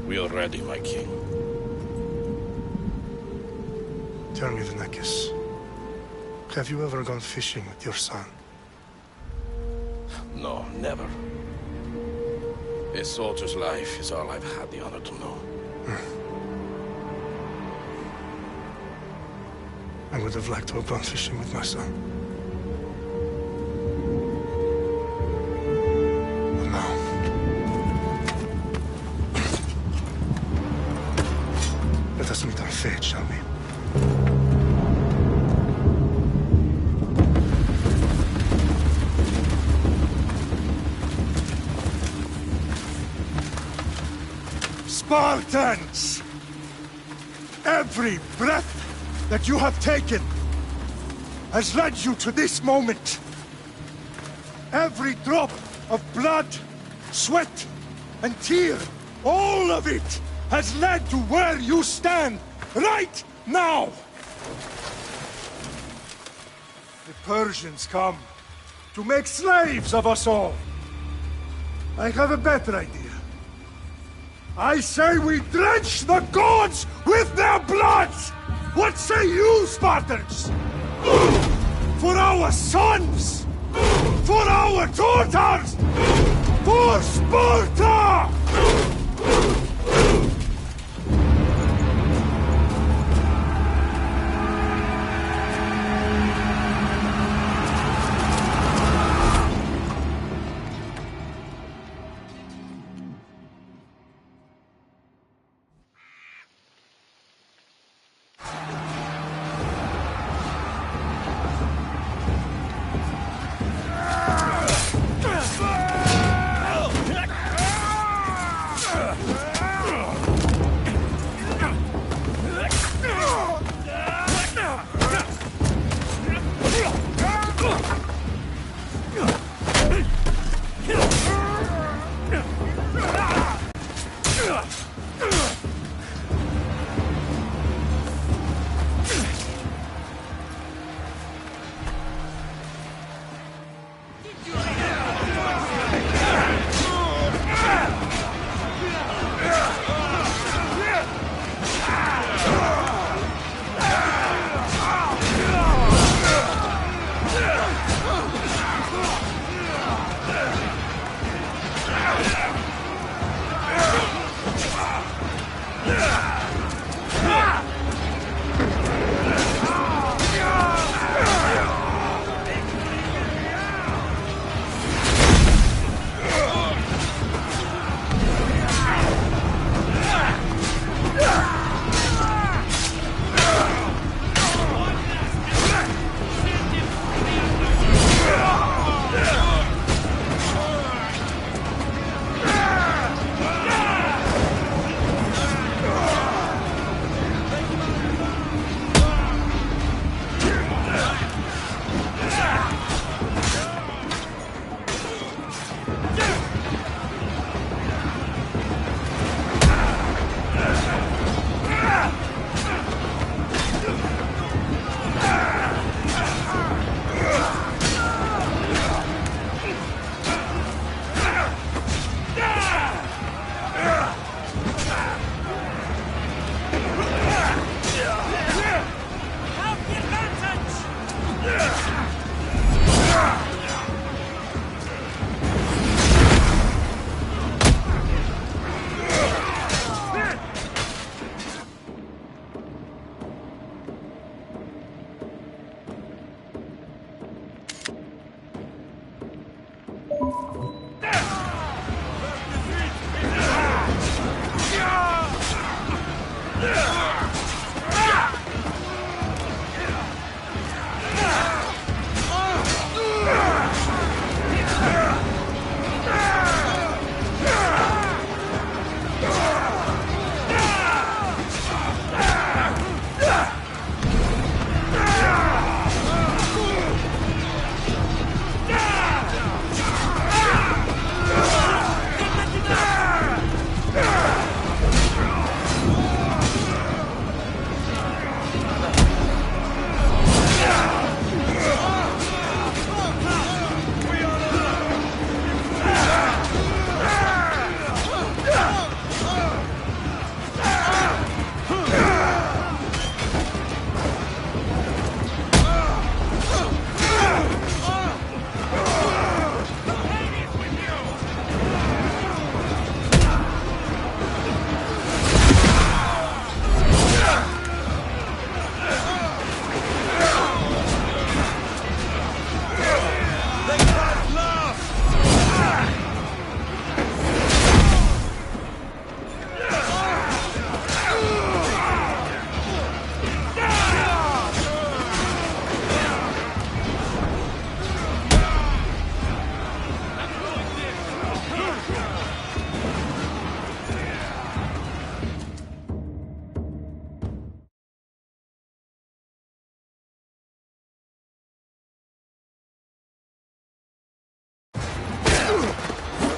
We are ready, my king. Tell me, Vinakis, have you ever gone fishing with your son? No, never. A soldier's life is all I've had the honor to know. I would have liked to have gone fishing with my son. But now... let us meet our fate, shall we? Spartans! Every breath that you have taken has led you to this moment. Every drop of blood, sweat, and tear, all of it has led to where you stand right now. The Persians come to make slaves of us all. I have a better idea. I say we drench the gods with their blood! What say you, Spartans? For our sons! For our daughters! For Sparta!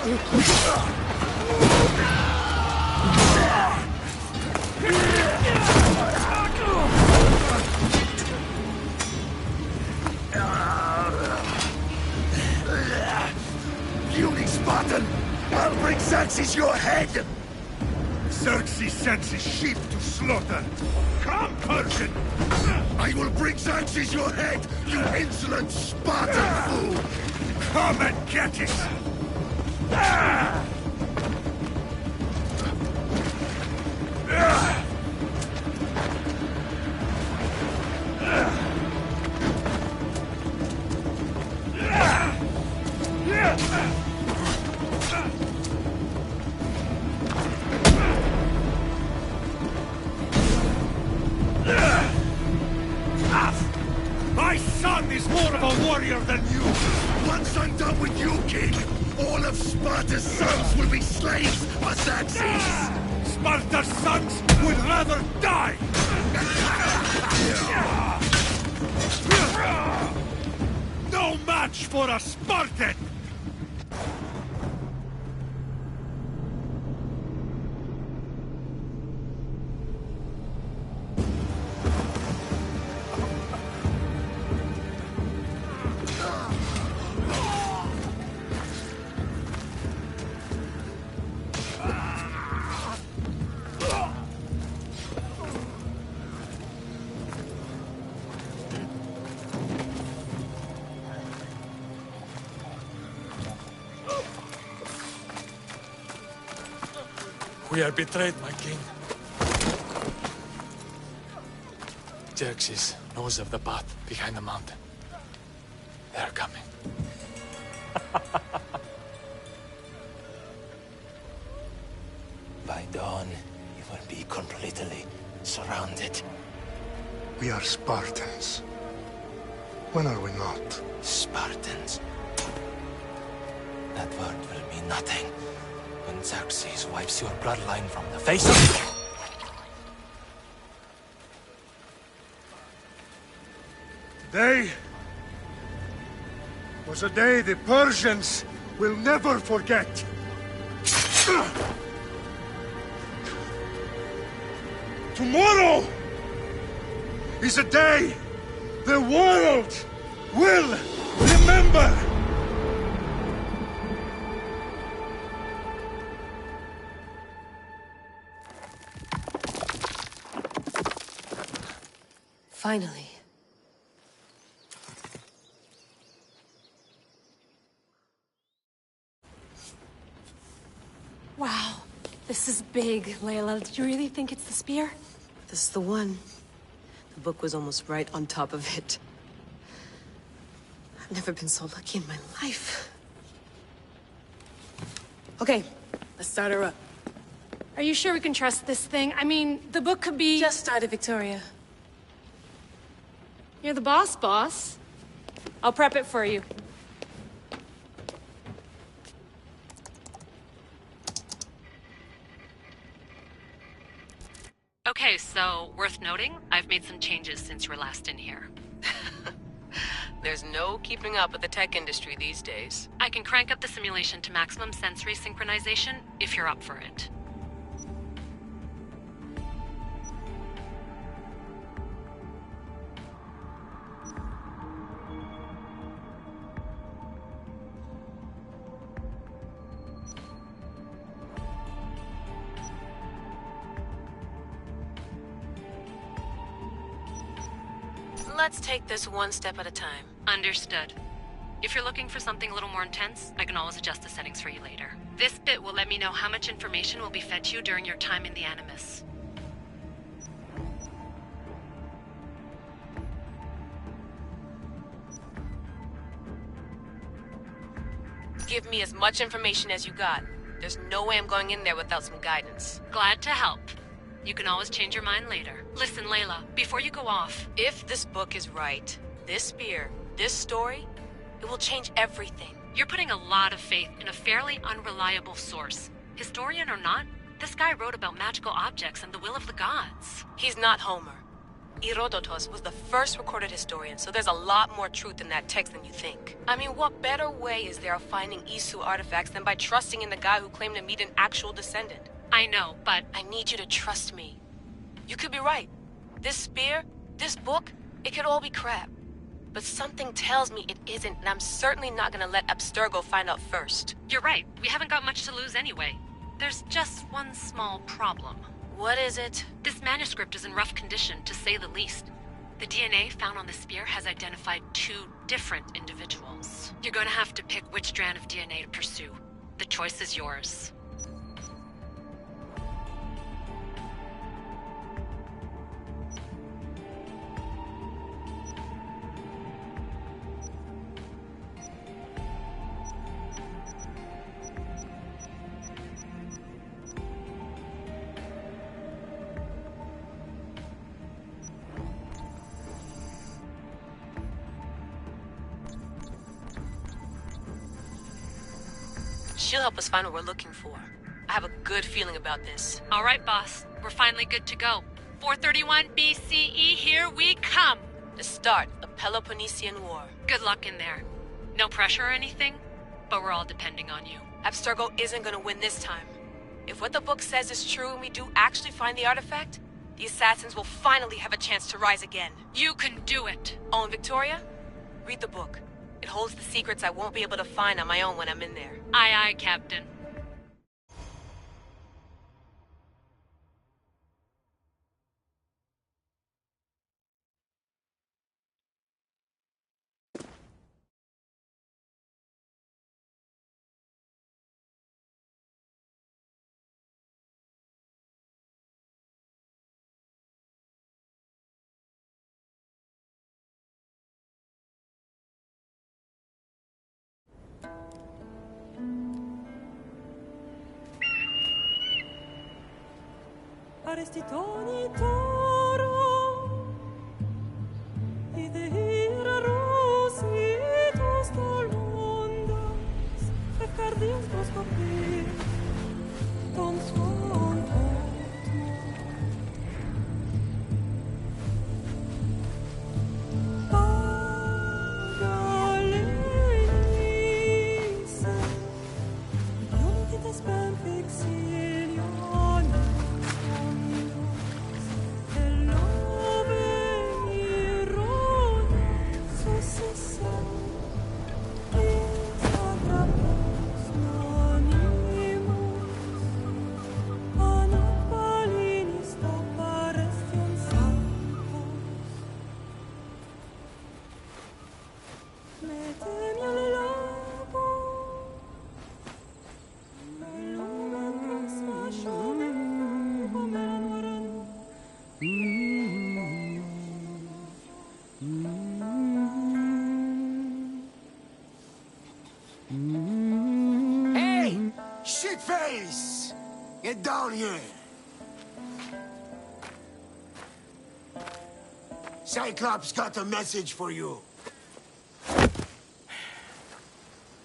Puny Spartan! I'll bring Xerxes your head! Xerxes sends his sheep to slaughter. Come, Persian! I will bring Xerxes your head, you insolent Spartan fool! Come and get it! My son is more of a warrior than you! Once I'm done with you, King, all of Sparta's sons will be slaves for Xerxes! Sparta's sons would rather die! No match for a Spartan! We are betrayed, my king. Xerxes knows of the path behind the mountain. They are coming. By dawn, you will be completely surrounded. We are Spartans. When are we not? Spartans. That word will mean nothing when Xerxes wipes your bloodline from the face of... Today was a day the Persians will never forget. Tomorrow is a day the world will remember. Finally. Wow, this is big, Layla. Did you really think it's the spear? This is the one. The book was almost right on top of it. I've never been so lucky in my life. Okay, let's start her up. Are you sure we can trust this thing? I mean, the book could be... Just started, Victoria. You're the boss. I'll prep it for you. Okay, so, worth noting, I've made some changes since you were last in here. There's no keeping up with the tech industry these days. I can crank up the simulation to maximum sensory synchronization, if you're up for it. Let's take this one step at a time. Understood. If you're looking for something a little more intense, I can always adjust the settings for you later. This bit will let me know how much information will be fed to you during your time in the Animus. Give me as much information as you got. There's no way I'm going in there without some guidance. Glad to help. You can always change your mind later. Listen, Layla, before you go off... If this book is right, this spear, this story, it will change everything. You're putting a lot of faith in a fairly unreliable source. Historian or not, this guy wrote about magical objects and the will of the gods. He's not Homer. Herodotus was the first recorded historian, so there's a lot more truth in that text than you think. I mean, what better way is there of finding Isu artifacts than by trusting in the guy who claimed to meet an actual descendant? I know, but I need you to trust me. You could be right. This spear, this book, it could all be crap. But something tells me it isn't, and I'm certainly not gonna let Abstergo find out first. you're right. We haven't got much to lose anyway. There's just one small problem. What is it? This manuscript is in rough condition, to say the least. The DNA found on the spear has identified 2 different individuals. You're going to have to pick which strand of DNA to pursue. The choice is yours. She'll help us find what we're looking for. I have a good feeling about this. All right, boss. We're finally good to go. 431 BCE, here we come! The start of the Peloponnesian War. Good luck in there. No pressure or anything, but we're all depending on you. Abstergo isn't gonna win this time. If what the book says is true and we do actually find the artifact, the assassins will finally have a chance to rise again. You can do it! Oh, and Victoria? Read the book. It holds the secrets I won't be able to find on my own when I'm in there. Aye, aye, Captain. Arestitoni toro, idehira rositos dolondas, efcardias proskopir, ton svon potmo. Pagalese, ionitas ben fixilion. Hey! Shitface! Get down here! Cyclops got a message for you.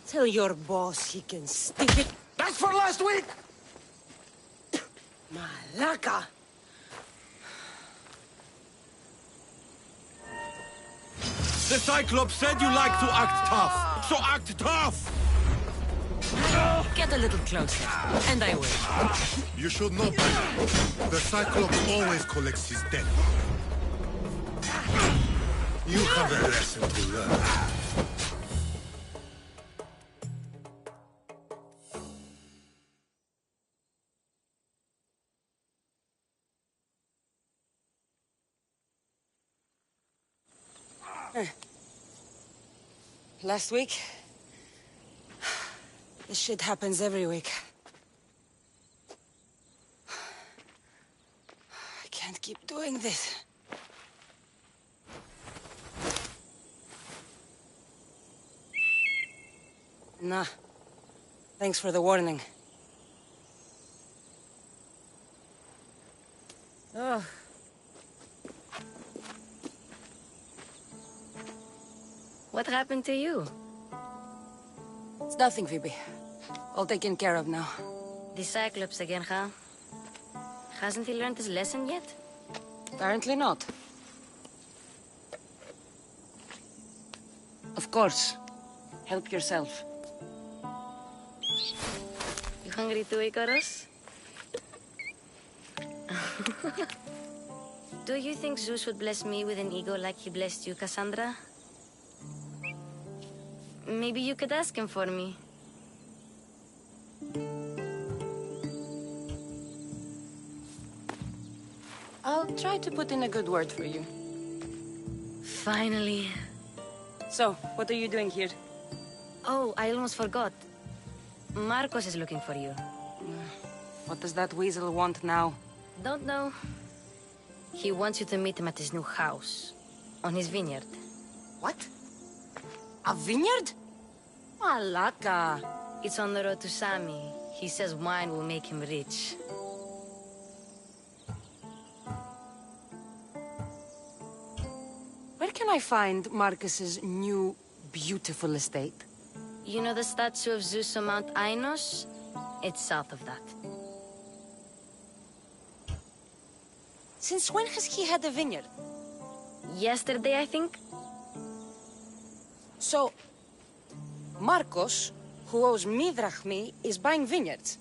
Tell your boss he can stick it. That's for last week! Malaka! The Cyclops said you like to act tough, so act tough! Get a little closer, and I will. You should know better. The Cyclops always collects his debt. You have a lesson to learn. Last week? This shit happens every week. I can't keep doing this. Nah. Thanks for the warning. Oh. What happened to you? It's nothing, Phoebe. All taken care of now. The Cyclops again, huh? Hasn't he learned his lesson yet? Apparently not. course. Help yourself. You hungry too, Icarus? Do you think Zeus would bless me with an ego like he blessed you, Cassandra? Maybe you could ask him for me. I'll try to put in a good word for you. Finally. So, what are you doing here? Oh, I almost forgot. Marcos is looking for you. What does that weasel want now? Don't know. He wants you to meet him at his new house. On his vineyard. What? A vineyard? Malaka. It's on the road to Sami. He says wine will make him rich. Where can I find Marcus's new, beautiful estate? You know the statue of Zeus on Mount Ainos? It's south of that. Since when has he had a vineyard? Yesterday, I think? So, Marcos, who owes me drachmi, is buying vineyards.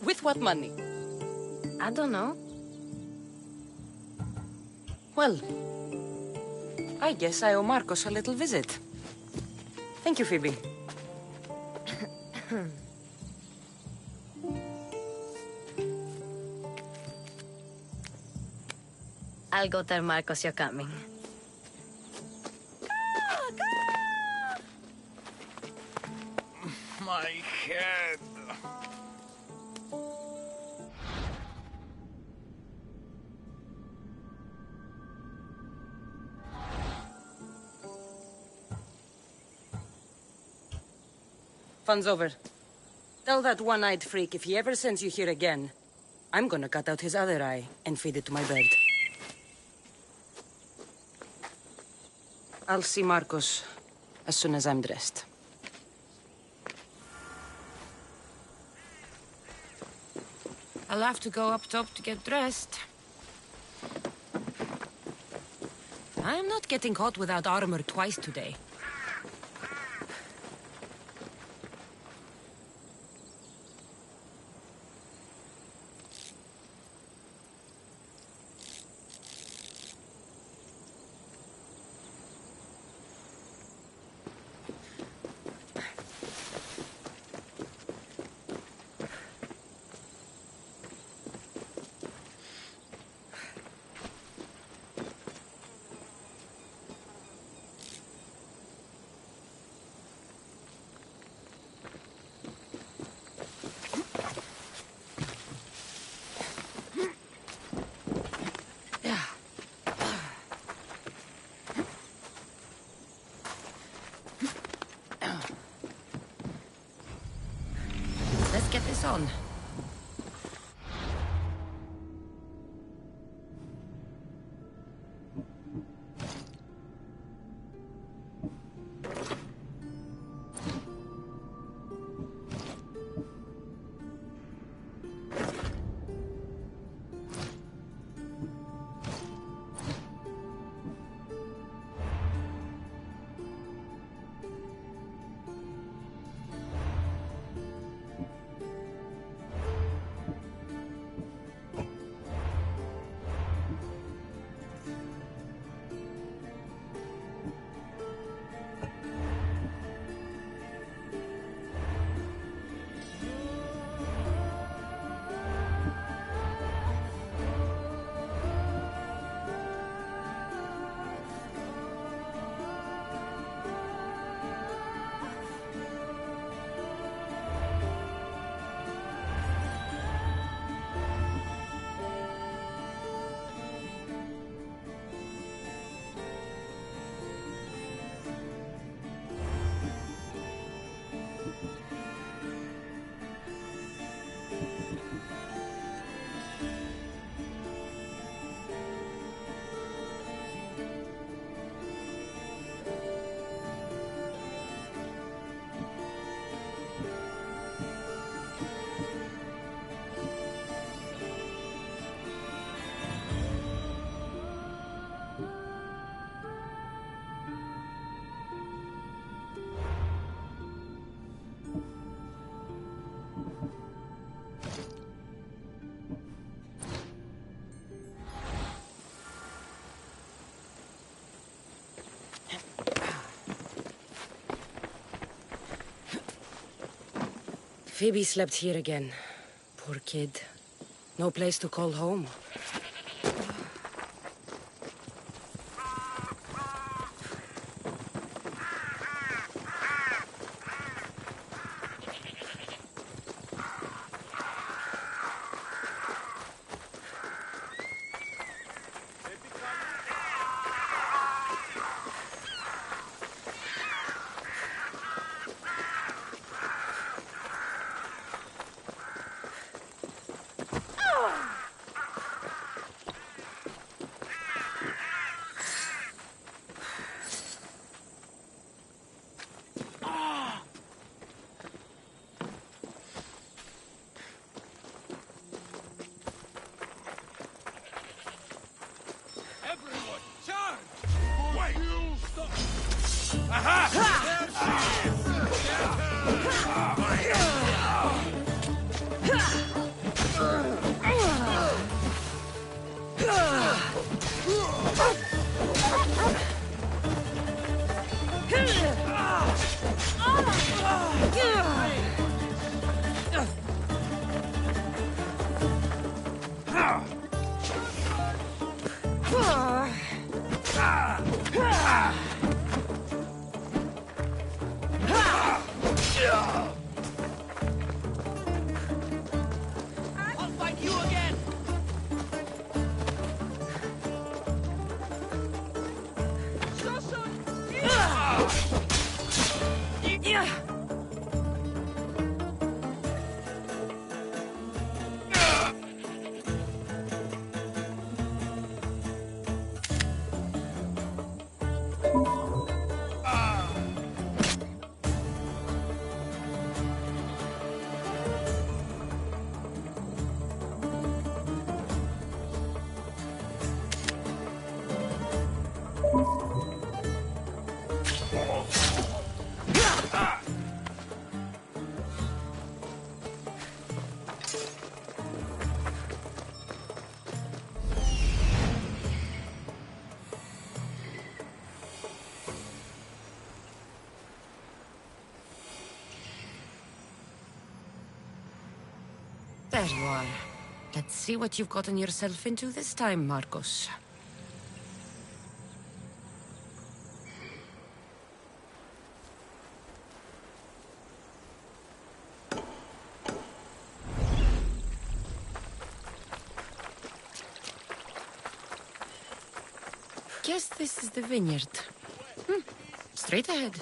With what money? I don't know. Well, I guess I owe Marcos a little visit. Thank you, Phoebe. I'll go tell Marcos you're coming. My head. Fun's over. Tell that one-eyed freak if he ever sends you here again, I'm gonna cut out his other eye and feed it to my bird. I'll see Marcos as soon as I'm dressed. I'll have to go up top to get dressed. I am not getting caught without armor twice today. Let's get this on. Phoebe slept here again. Poor kid. No place to call home. There you are. Let's see what you've gotten yourself into this time, Marcos. Guess this is the vineyard. Straight ahead.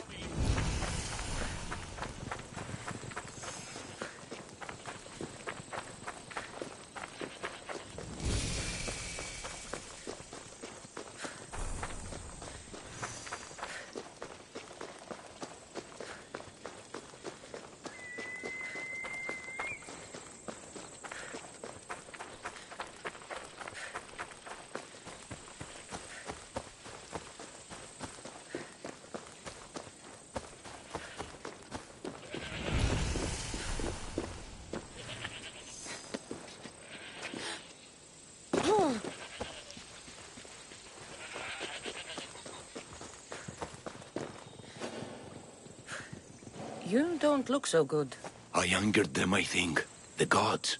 You don't look so good. I angered them, I think. The gods.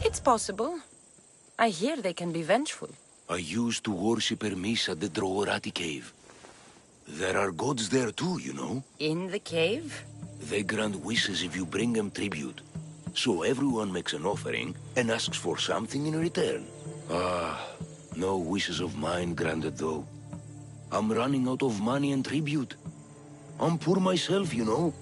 It's possible. I hear they can be vengeful. I used to worship Hermes at the Droorati cave. There are gods there too, you know. In the cave? They grant wishes if you bring them tribute. So everyone makes an offering and asks for something in return. No wishes of mine granted though. I'm running out of money and tribute. I'm poor myself, you know.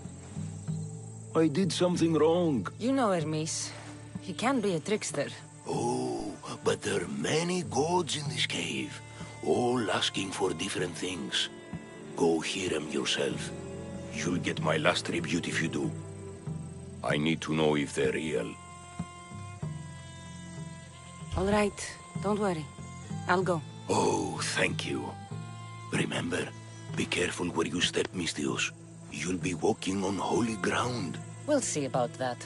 I did something wrong. You know Hermes. He can be a trickster. Oh, but there are many gods in this cave, all asking for different things. Go hear them yourself. You'll get my last tribute if you do. I need to know if they're real. All right, don't worry. I'll go. Oh, thank you. Remember, be careful where you step, Mistios. You'll be walking on holy ground. We'll see about that.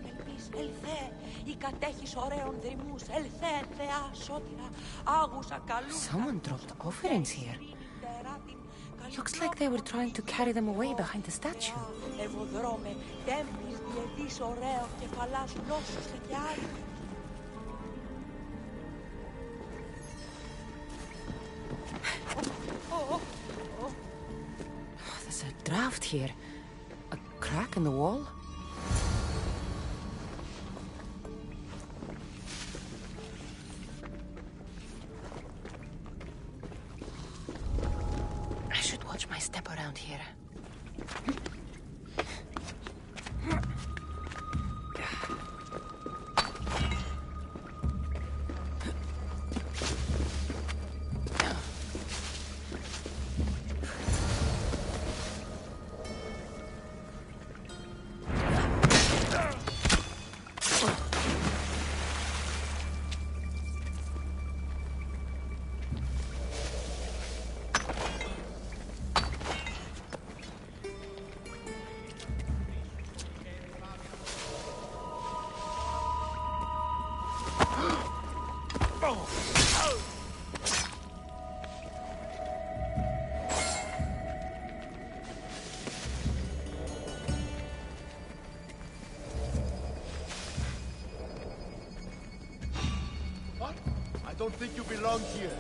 ελπίς, ελθέ, η κατέχεις ωραίων δρυμούς, ελθέ, θεά, σώτηρα, άγουσα καλού. Someone dropped offerings here. Looks like they were trying to carry them away behind the statue. Ευωδρόμε, τέμπης, διετής ωραίο, κεφαλάς νόσους και άλλοι. There's a draft here. A crack in the wall? I should watch my step around here. I don't think you belong here.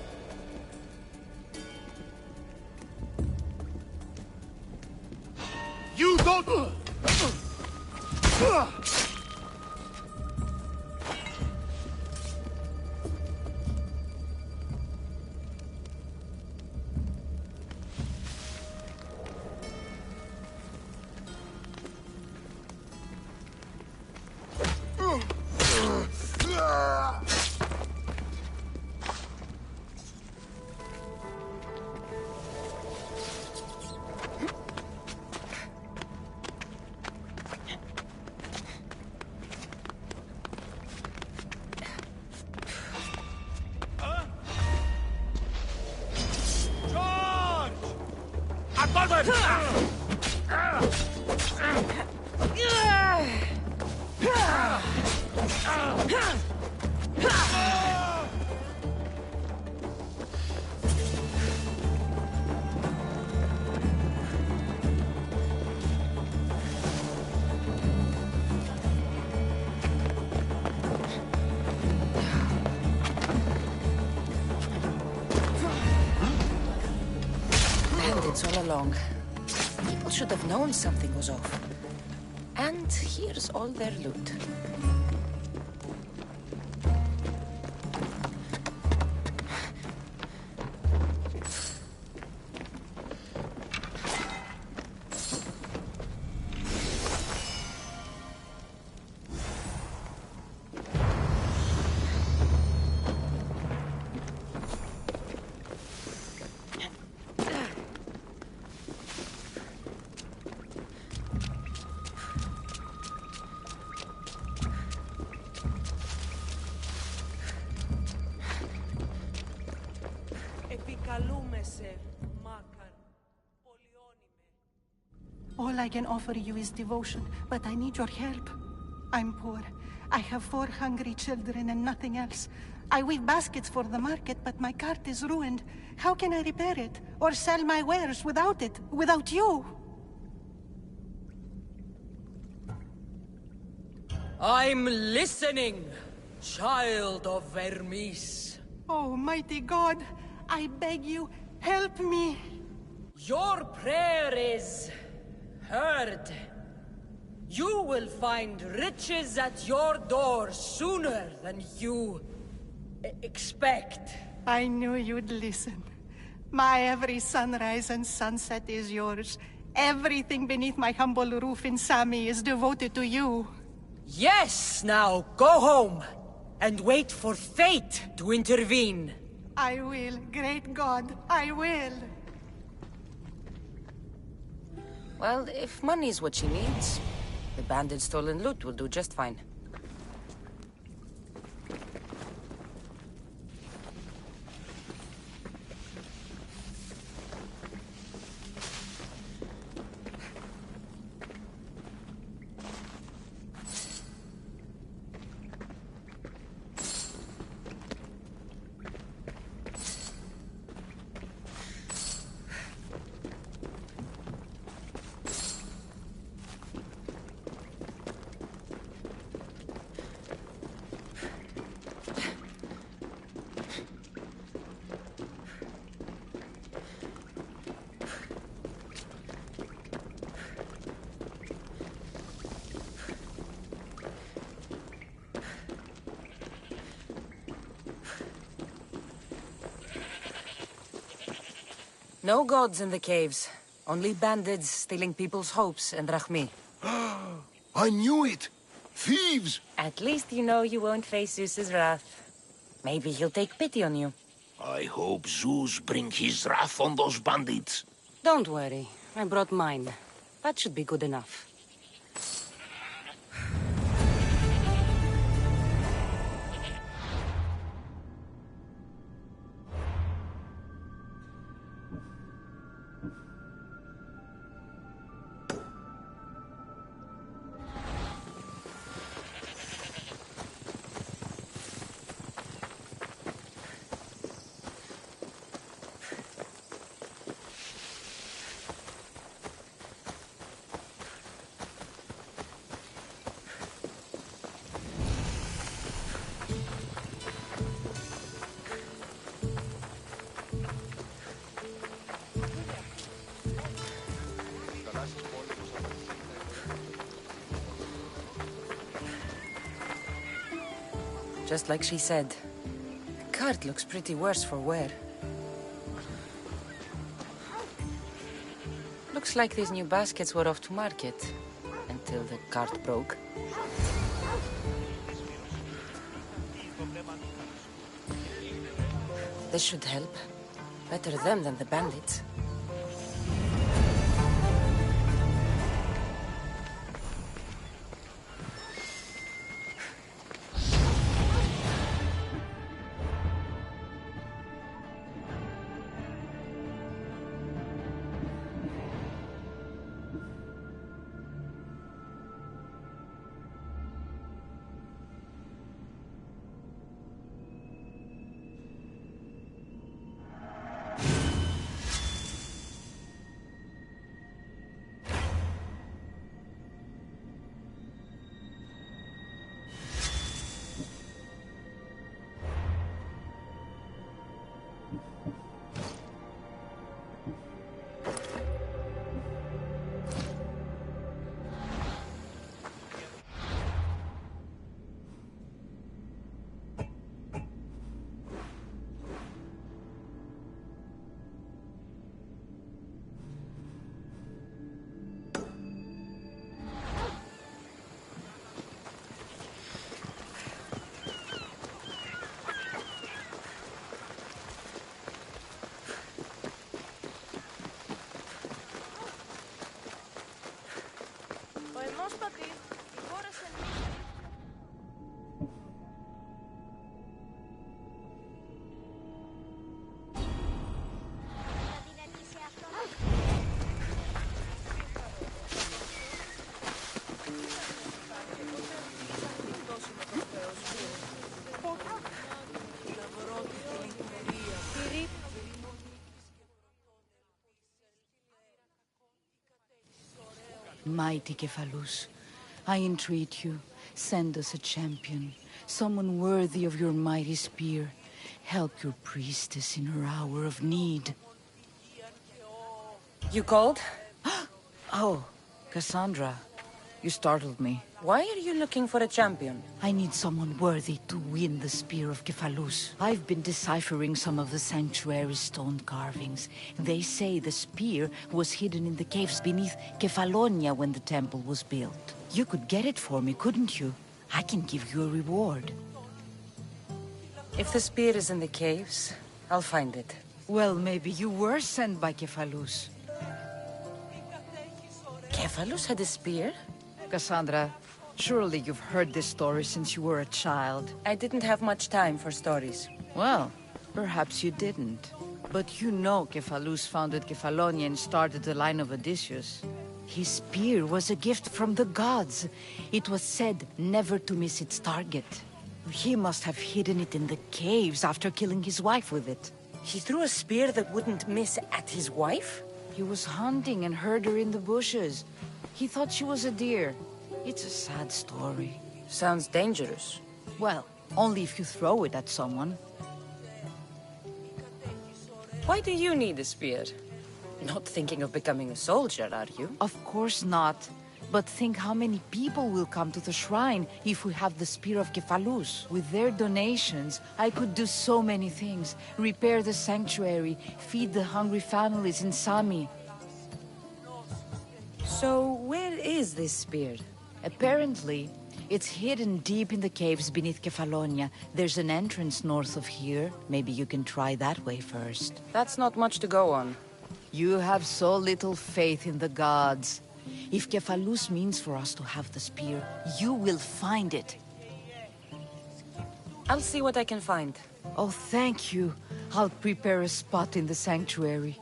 You don't... All along. People should have known something was off. And here's all their loot. All I can offer you is devotion, but I need your help. I'm poor. I have 4 hungry children and nothing else. I weave baskets for the market, but my cart is ruined. How can I repair it? Or sell my wares without it? Without you? I'm listening, child of Vermis. Oh, mighty God, I beg you, help me. Your prayer is heard. You will find riches at your door sooner than you expect. I knew you'd listen. My every sunrise and sunset is yours. Everything beneath my humble roof in Sami is devoted to you. Yes, now go home and wait for fate to intervene. I will, great God, I will. Well, if money's what she needs, the banded stolen loot will do just fine. No gods in the caves. Only bandits stealing people's hopes and Rahmi. I knew it! Thieves! At least you know you won't face Zeus's wrath. Maybe he'll take pity on you. I hope Zeus bring his wrath on those bandits. Don't worry. I brought mine. That should be good enough. Just like she said. The cart looks pretty worse for wear. Looks like these new baskets were off to market. Until the cart broke. This should help. Better them than the bandits. Mighty Cephalus, I entreat you, send us a champion, someone worthy of your mighty spear. Help your priestess in her hour of need. You called? Oh, Cassandra, you startled me. Why are you looking for a champion? I need someone worthy to win the spear of Cephalus. I've been deciphering some of the sanctuary's stone carvings. They say the spear was hidden in the caves beneath Kefalonia when the temple was built. You could get it for me, couldn't you? I can give you a reward. If the spear is in the caves, I'll find it. Well, maybe you were sent by Cephalus. Cephalus had a spear? Cassandra, surely you've heard this story since you were a child. I didn't have much time for stories. Well, perhaps you didn't. But you know Cephalus founded Kefalonia and started the line of Odysseus. His spear was a gift from the gods. It was said never to miss its target. He must have hidden it in the caves after killing his wife with it. He threw a spear that wouldn't miss at his wife? He was hunting and heard her in the bushes. He thought she was a deer. It's a sad story. Sounds dangerous. Well, only if you throw it at someone. Why do you need a spear? Not thinking of becoming a soldier, are you? Of course not. But think how many people will come to the shrine if we have the Spear of Kephalus. With their donations, I could do so many things. Repair the sanctuary, feed the hungry families in Sami. So, where is this spear? Apparently, it's hidden deep in the caves beneath Kefalonia. There's an entrance north of here. Maybe you can try that way first. That's not much to go on. You have so little faith in the gods. If Kephalus means for us to have the spear, you will find it. I'll see what I can find. Oh, thank you. I'll prepare a spot in the sanctuary.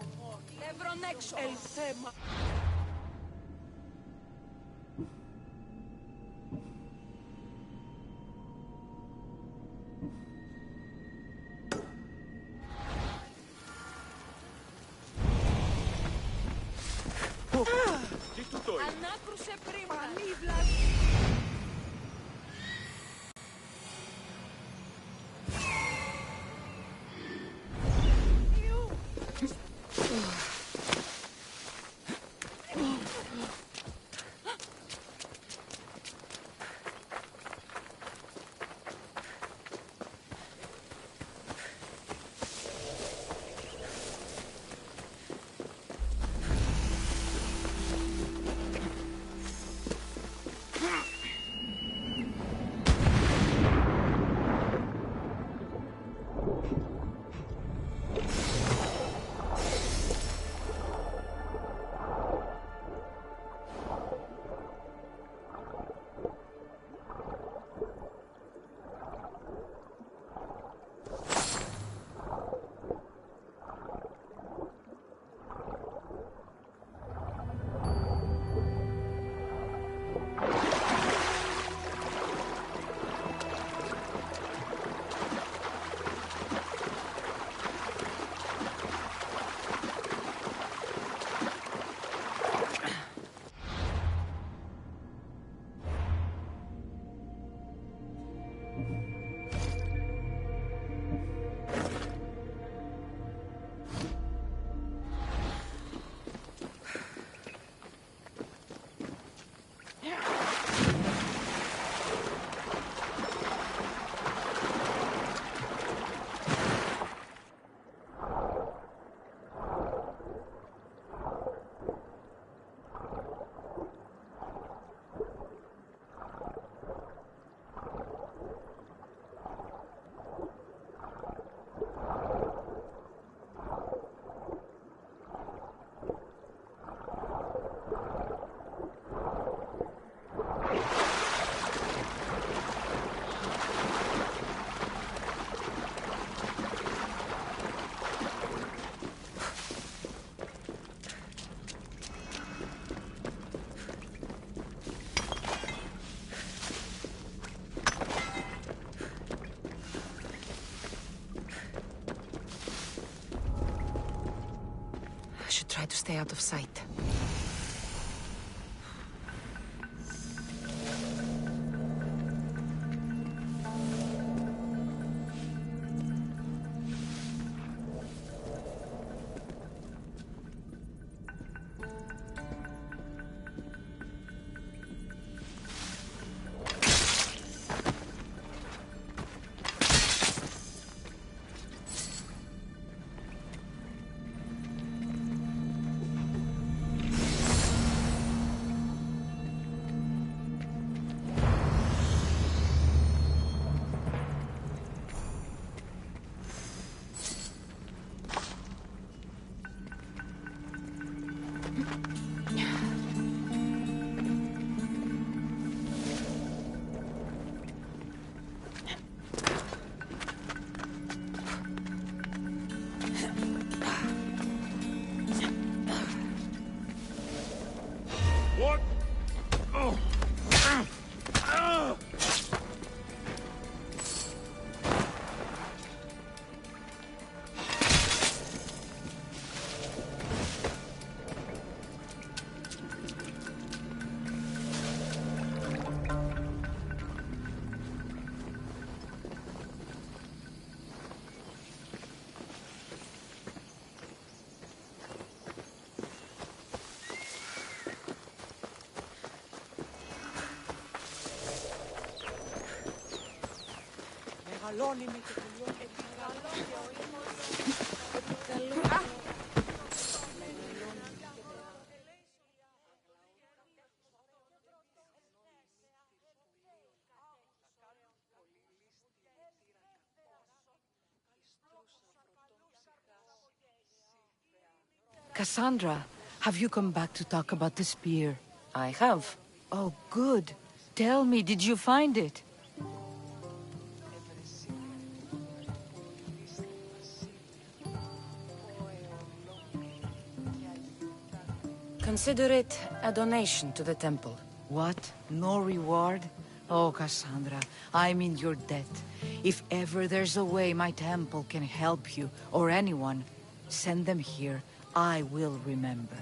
Ανάκρουσε πριν πανίβλα. Try to stay out of sight. Μεγαλώνει με και τελειώνει. Επικαλώνει ο ήμος. Επικαλώνει. Cassandra, have you come back to talk about the spear? I have. Oh, good. Tell me, did you find it? Consider it a donation to the temple. What? No reward? Oh, Cassandra, I'm in your debt. If ever there's a way my temple can help you, or anyone, send them here. I will remember.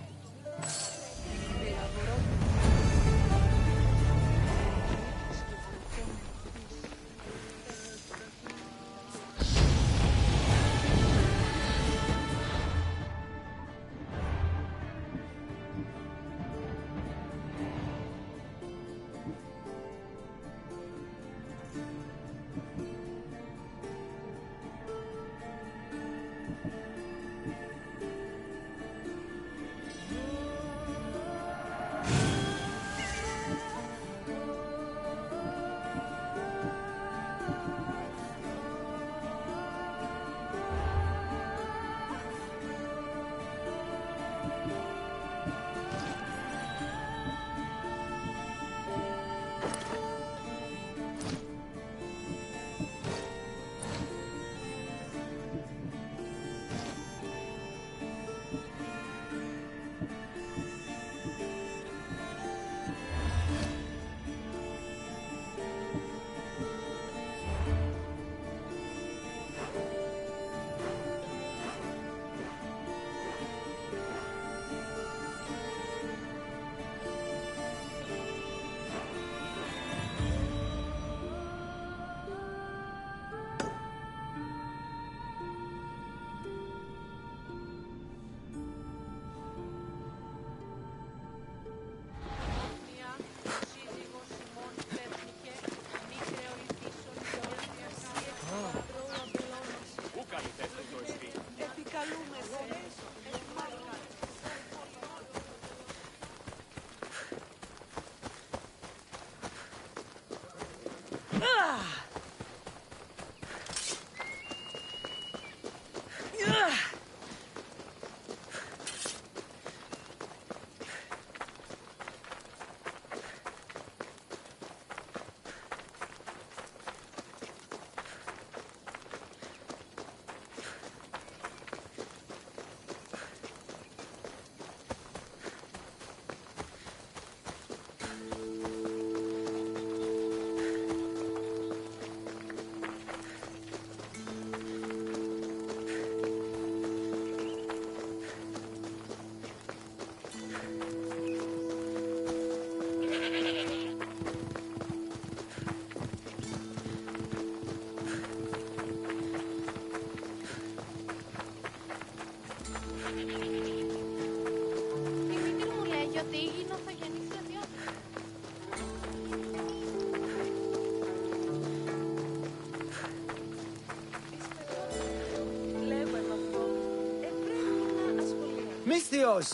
Misthios!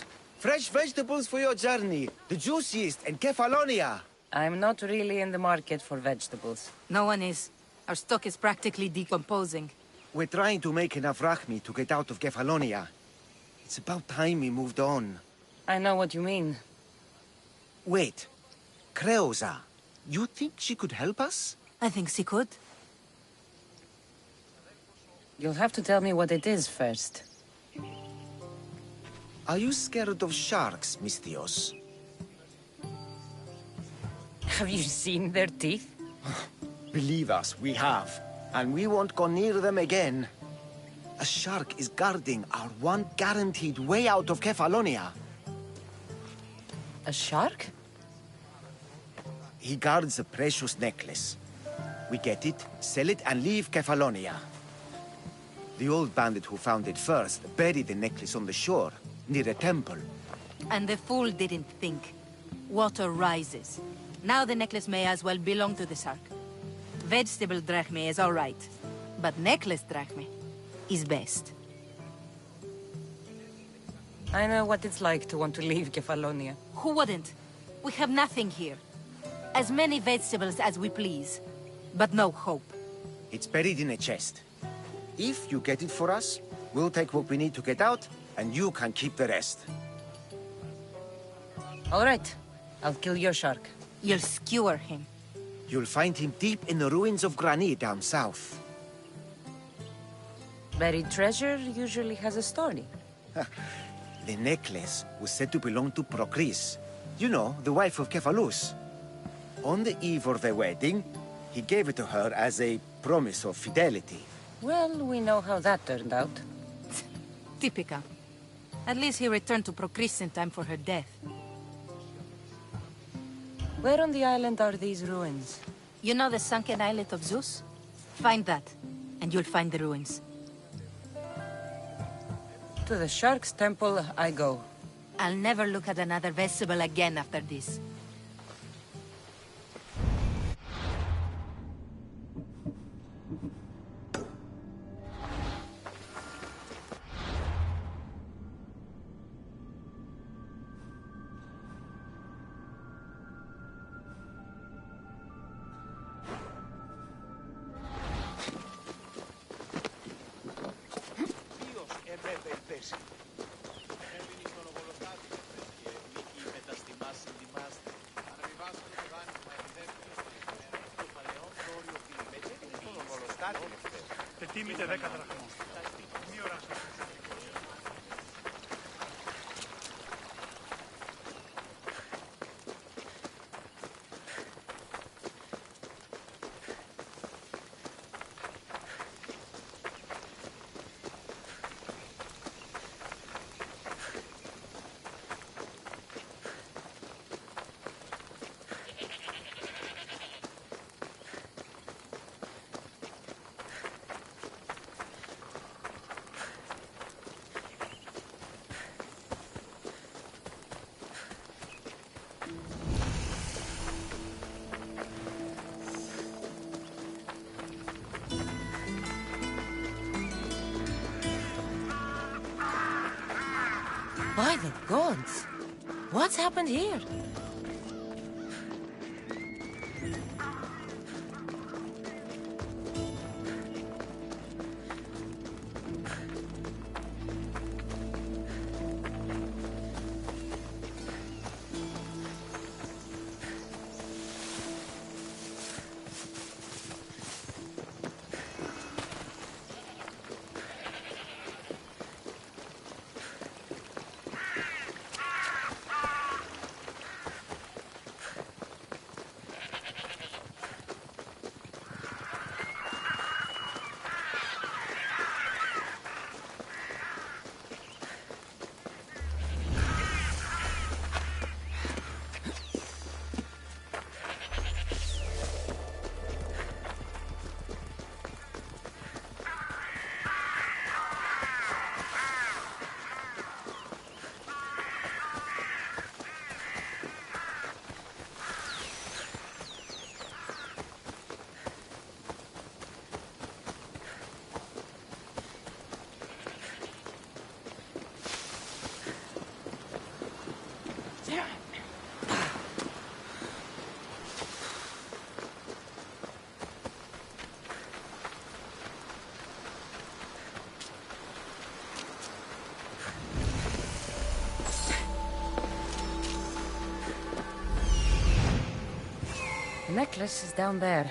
Fresh vegetables for your journey. The juiciest in Kefalonia. I'm not really in the market for vegetables. No one is. Our stock is practically decomposing. We're trying to make enough rachmi to get out of Kefalonia. It's about time we moved on. I know what you mean. Wait. Creosa. You think she could help us? I think she could. You'll have to tell me what it is first. Are you scared of sharks, Misthios? Have you seen their teeth? Believe us, we have. And we won't go near them again. A shark is guarding our one guaranteed way out of Kefalonia. A shark? He guards a precious necklace. We get it, sell it, and leave Kefalonia. The old bandit who found it first buried the necklace on the shore, near a temple. And the fool didn't think. Water rises. Now the necklace may as well belong to the shark. Vegetable drachme is all right. But necklace drachme is best. I know what it's like to want to leave Kefalonia. Who wouldn't? We have nothing here. As many vegetables as we please, but no hope. It's buried in a chest. If you get it for us, we'll take what we need to get out, and you can keep the rest. All right. I'll kill your shark. You'll skewer him. You'll find him deep in the ruins of Granit down south. Buried treasure usually has a story. The necklace was said to belong to Procris. You know, the wife of Cephalus. On the eve of their wedding, he gave it to her as a promise of fidelity. Well, we know how that turned out. Typical. At least he returned to Procris in time for her death. Where on the island are these ruins? You know the sunken islet of Zeus? Find that, and you'll find the ruins. To the Shark's Temple I go. I'll never look at another vegetable again after this. Τιμήτε 10 δραχμών. Μη οράσετε. By the gods! What's happened here? The necklace is down there.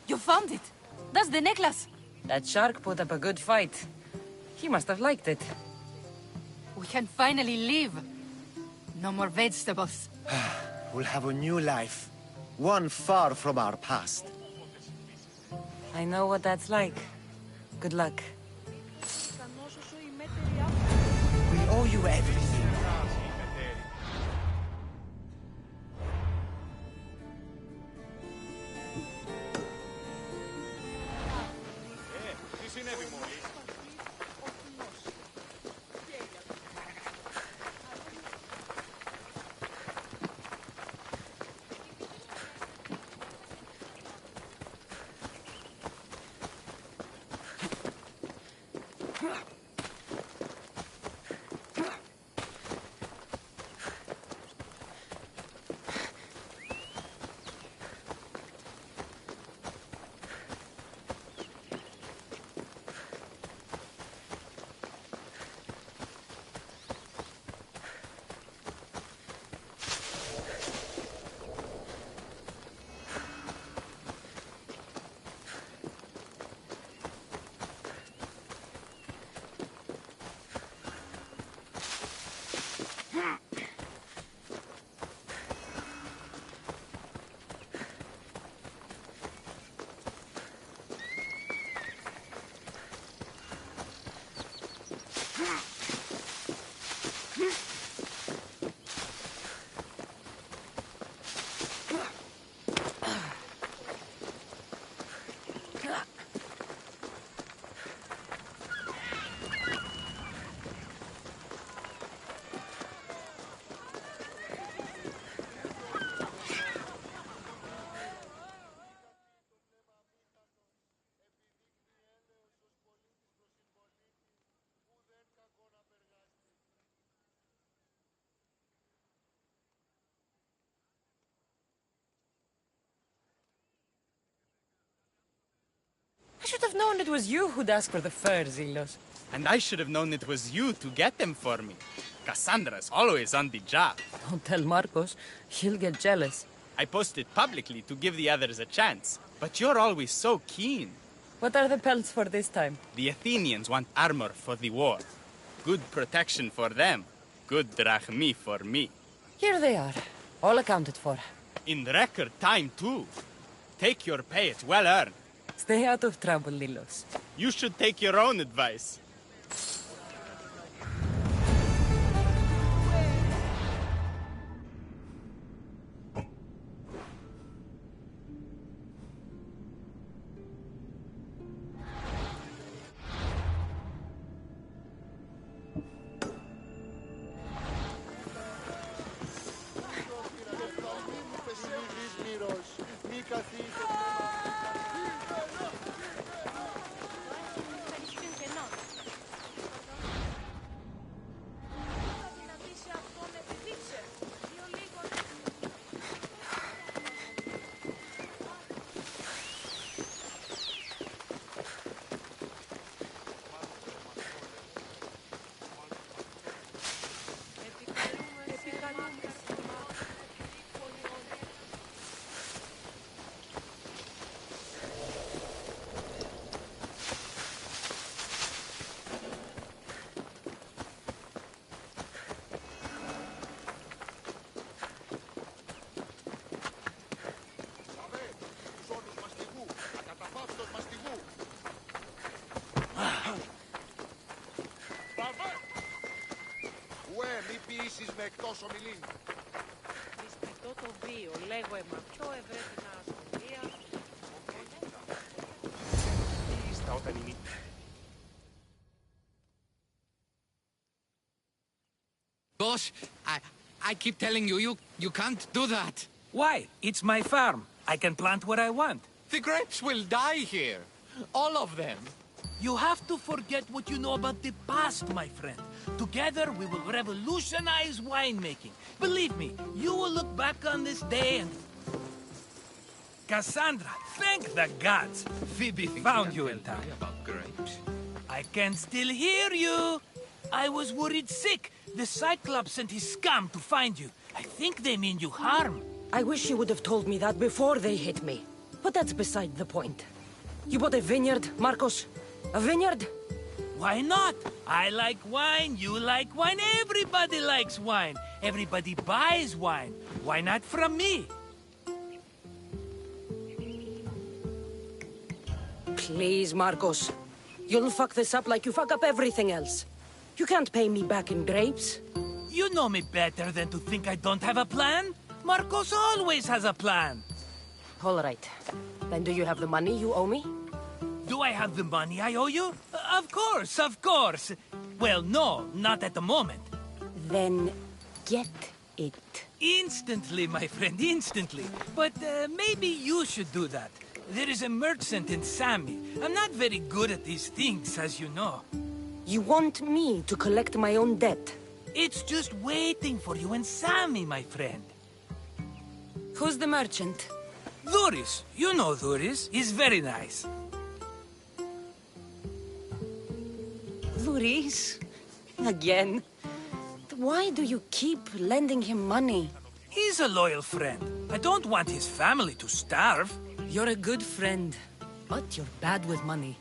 You found it! That's the necklace! That shark put up a good fight. He must have liked it. We can finally leave. No more vegetables. We'll have a new life. One far from our past. I know what that's like. Good luck. We owe you everything. I should have known it was you who'd ask for the fur, Zelos. And I should have known it was you to get them for me. Cassandra's always on the job. Don't tell Marcos. He'll get jealous. I posted publicly to give the others a chance, but you're always so keen. What are the pelts for this time? The Athenians want armor for the war. Good protection for them. Good drachmi for me. Here they are. All accounted for. In record time, too. Take your pay, it's well earned. Stay out of trouble, Lilos. You should take your own advice. με εκτός ομιλήν. Δυσπιτώ το βίο, λέγω πιο ευρέτηνα ασχολία. Ήστα όταν είναι. Boss, I keep telling you, you can't do that. Why? It's my farm. I can plant what I want. The grapes will die here. All of them. You have to forget what you know about the past, my friend. Together, we will revolutionize winemaking. Believe me, you will look back on this day and... Cassandra, thank the gods. Phoebe found you in time. About grapes. I can still hear you. I was worried sick. The Cyclops sent his scum to find you. I think they mean you harm. I wish you would have told me that before they hit me. But that's beside the point. You bought a vineyard, Marcos? A vineyard? Why not? I like wine, you like wine, everybody likes wine. Everybody buys wine. Why not from me? Please, Marcos. You'll fuck this up like you fuck up everything else. You can't pay me back in grapes. You know me better than to think I don't have a plan. Marcos always has a plan. All right. Then do you have the money you owe me? Do I have the money I owe you? Of course, of course. Well, no, not at the moment. Then get it. Instantly, my friend, instantly. But maybe you should do that. There is a merchant in Sami. I'm not very good at these things, as you know. You want me to collect my own debt? It's just waiting for you in Sami, my friend. Who's the merchant? Duris. You know Duris. He's very nice. Duris? Again? Why do you keep lending him money? He's a loyal friend. I don't want his family to starve. You're a good friend, but you're bad with money.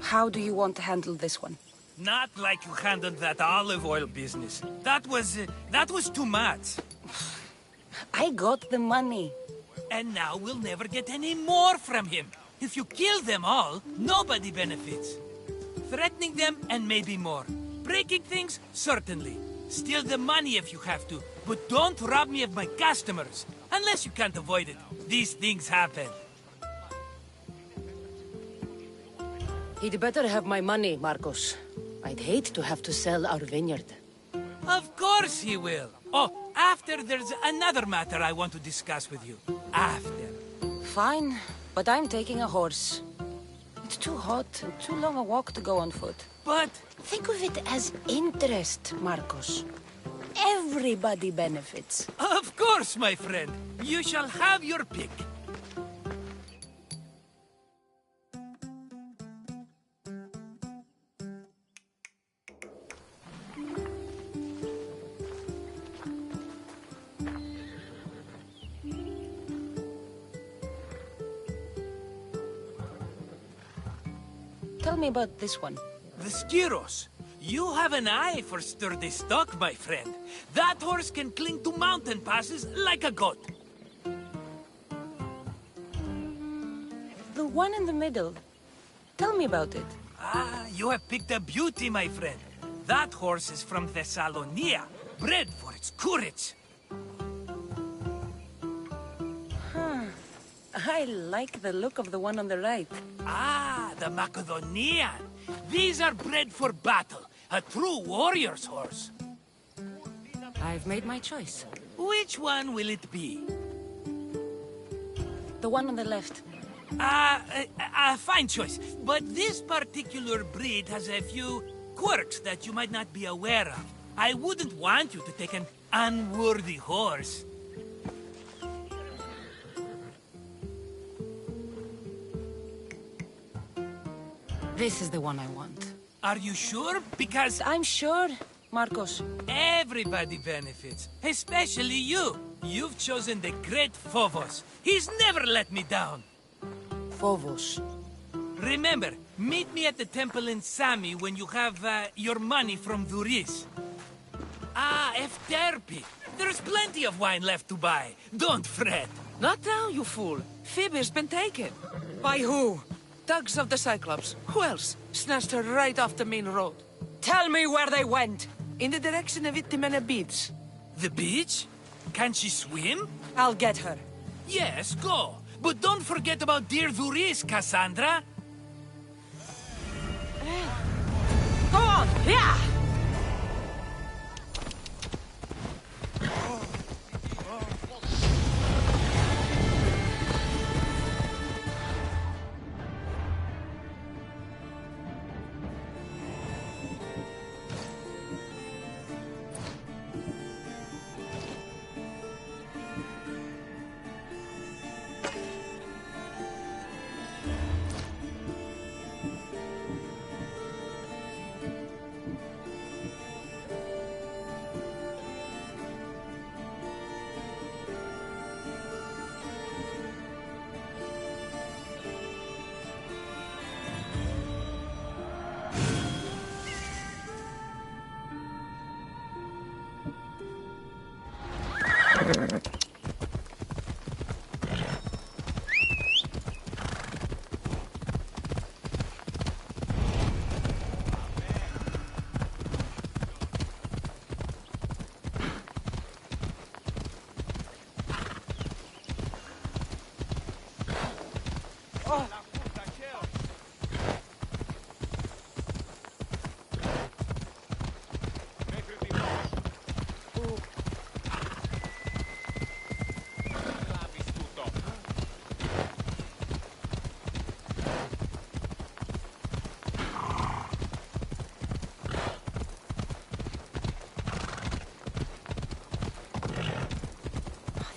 How do you want to handle this one? Not like you handled that olive oil business. That was too much. I got the money. And now we'll never get any more from him. If you kill them all, nobody benefits. Threatening them, and maybe more. Breaking things, certainly. Steal the money if you have to, but don't rob me of my customers. Unless you can't avoid it. These things happen. He'd better have my money, Marcos. I'd hate to have to sell our vineyard. Of course he will. Oh, after there's another matter I want to discuss with you. After. Fine, but I'm taking a horse. It's too hot and too long a walk to go on foot. But... think of it as interest, Marcos. Everybody benefits. Of course, my friend. You shall have your pick. Tell me about this one. The Skiros. You have an eye for sturdy stock, my friend. That horse can cling to mountain passes like a goat. The one in the middle. Tell me about it. Ah, you have picked a beauty, my friend. That horse is from Thessalonia, bred for its courage. I like the look of the one on the right. Ah, the Macedonian. These are bred for battle. A true warrior's horse. I've made my choice. Which one will it be? The one on the left. Fine choice. But this particular breed has a few quirks that you might not be aware of. I wouldn't want you to take an unworthy horse. This is the one I want. Are you sure? Because... I'm sure, Marcos. Everybody benefits, especially you. You've chosen the great Phobos. He's never let me down. Phobos. Remember, meet me at the temple in Sami when you have your money from Duris. Ah, Efterpi. There's plenty of wine left to buy. Don't fret. Not now, you fool. Phoebe's been taken. By who? Thugs of the Cyclops. Who else? Snatched her right off the main road. Tell me where they went! In the direction of Itimena Beach. The beach? Can she swim? I'll get her. Yes, go. But don't forget about dear Duris, Cassandra. Go on! Yeah!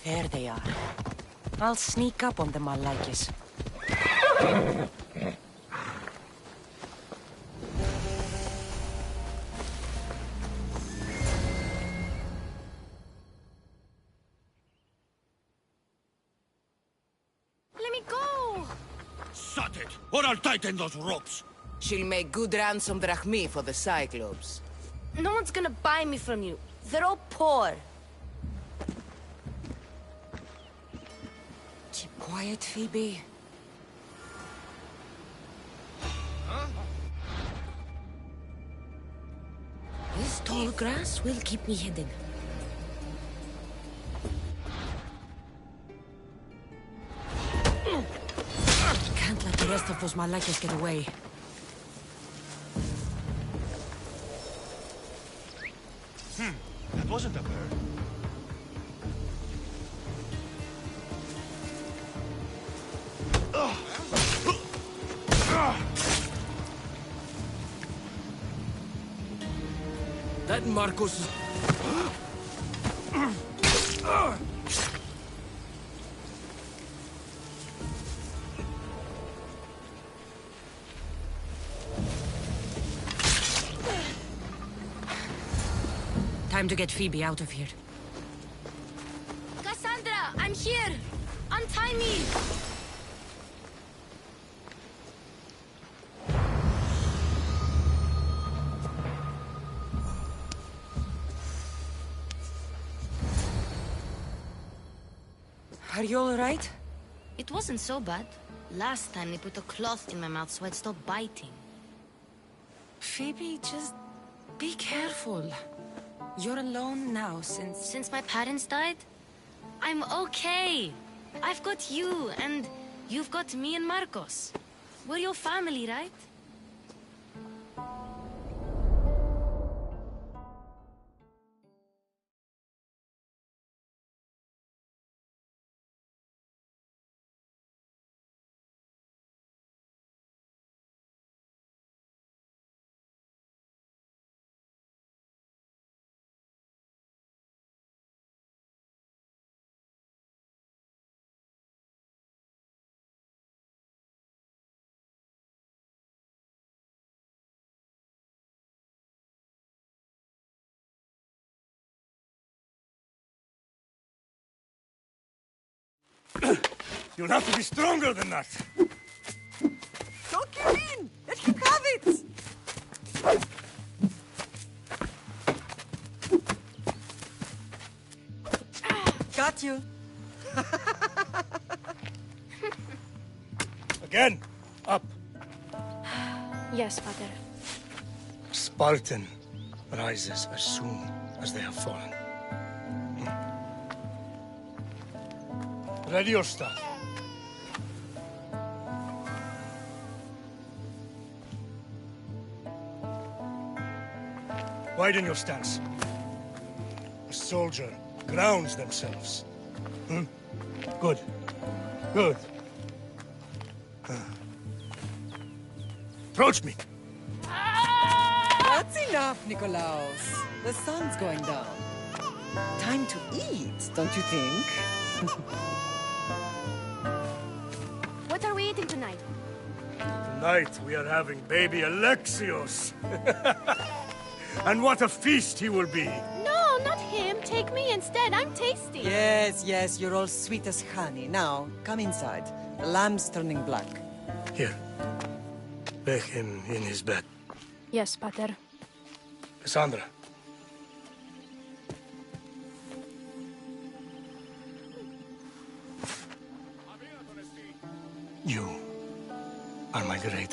There they are. I'll sneak up on them, Malakis. Let me go! Shut it, or I'll tighten those ropes. She'll make good ransom drachmi for the Cyclops. No one's gonna buy me from you. They're all poor. Keep quiet, Phoebe. This tall grass will keep me hidden. Can't let the rest of those Malakis get away. That wasn't a bird. That Marcos... Time to get Phoebe out of here. Cassandra, I'm here! Untie me! Are you all right? It wasn't so bad. Last time they put a cloth in my mouth so I'd stop biting. Phoebe, just be careful. You're alone now Since my parents died? I'm okay. I've got you, and you've got me and Marcos. We're your family, right? You'll have to be stronger than that. Don't give in! Let him have it! Got you. Again, up. Yes, Father. Spartan rises as soon as they have fallen. Ready your staff. Widen your stance. A soldier grounds themselves. Good. Good. Approach me. That's enough, Nikolaos. The sun's going down. Time to eat, don't you think? What are we eating tonight? Tonight we are having baby Alexios. And what a feast he will be. No, not him. Take me instead. I'm tasty. Yes, yes, you're all sweet as honey. Now, come inside. The lamb's turning black. Here. Lay him in his bed. Yes, Pater. Cassandra.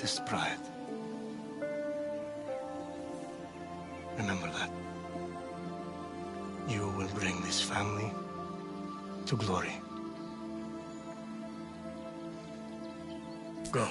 greatest pride. Remember that. You will bring this family to glory. Go.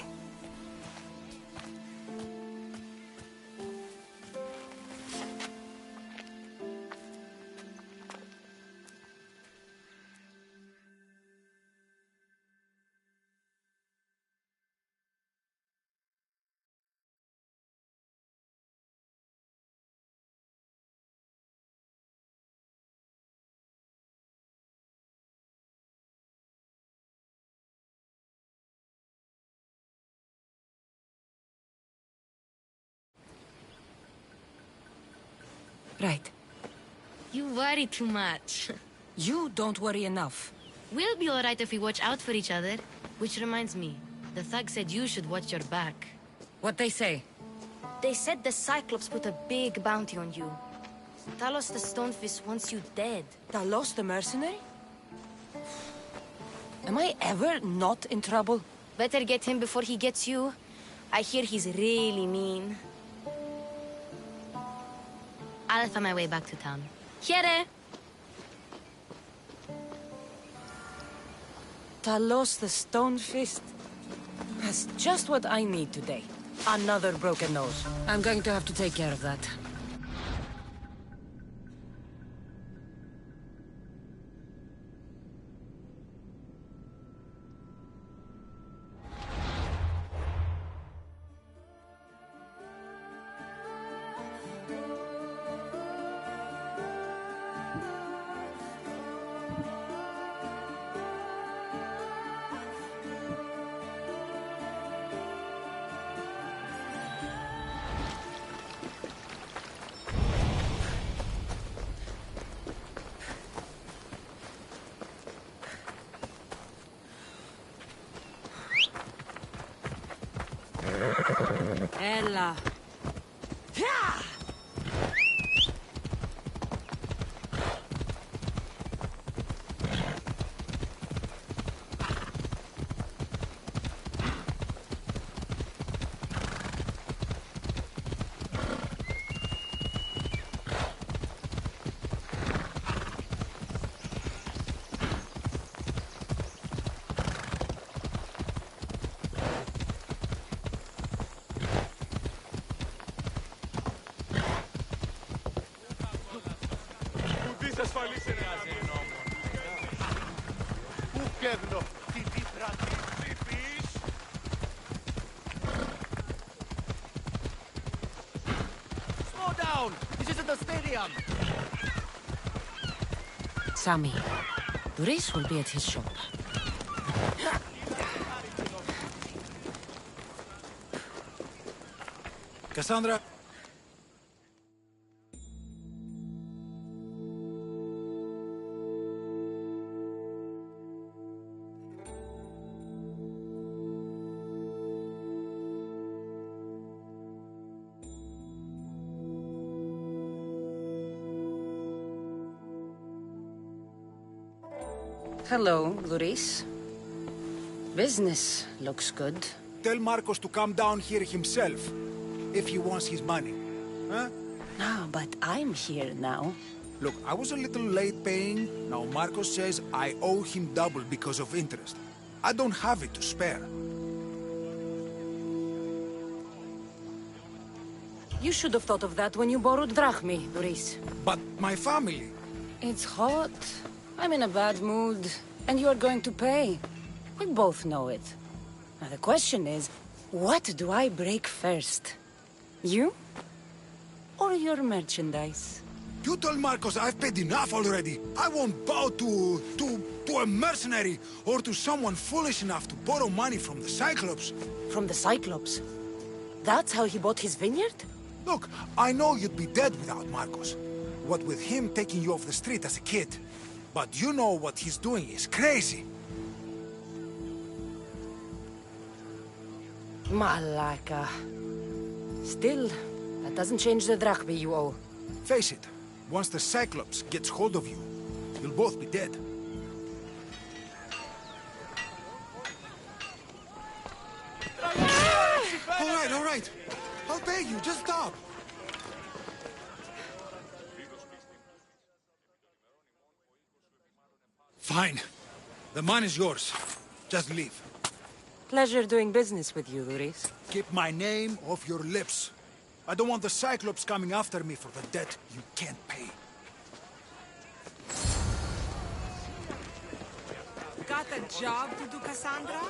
Right. You worry too much. You don't worry enough. We'll be alright if we watch out for each other. Which reminds me, the thug said you should watch your back. What'd they say? They said the Cyclops put a big bounty on you. Talos the Stonefist wants you dead. Talos the mercenary? Am I ever not in trouble? Better get him before he gets you. I hear he's really mean. I'll find my way back to town. Here! Talos the Stonefist has just what I need today. Another broken nose. I'm going to have to take care of that. Ella. Slow down! This isn't the stadium! Sammy. Reese will be at his shop. Cassandra. Hello, Luis. Business looks good. Tell Marcos to come down here himself, if he wants his money. Huh? No, but I'm here now. Look, I was a little late paying. Now Marcos says I owe him double because of interest. I don't have it to spare. You should have thought of that when you borrowed drachmi, Luis. But my family... It's hot. I'm in a bad mood. And you're going to pay. We both know it. Now the question is, what do I break first? You? Or your merchandise? You told Marcos I've paid enough already. I won't bow to a mercenary or to someone foolish enough to borrow money from the Cyclops. From the Cyclops? That's how he bought his vineyard? Look, I know you'd be dead without Marcos. What with him taking you off the street as a kid. But you know what he's doing is crazy. Malaka. Still, that doesn't change the drachmi you owe. Face it, once the Cyclops gets hold of you, you'll both be dead. All right. I'll pay you. Just stop. Fine. The mine is yours. Just leave. Pleasure doing business with you, Luris. Keep my name off your lips. I don't want the Cyclops coming after me for the debt you can't pay. Got a job to do, Cassandra?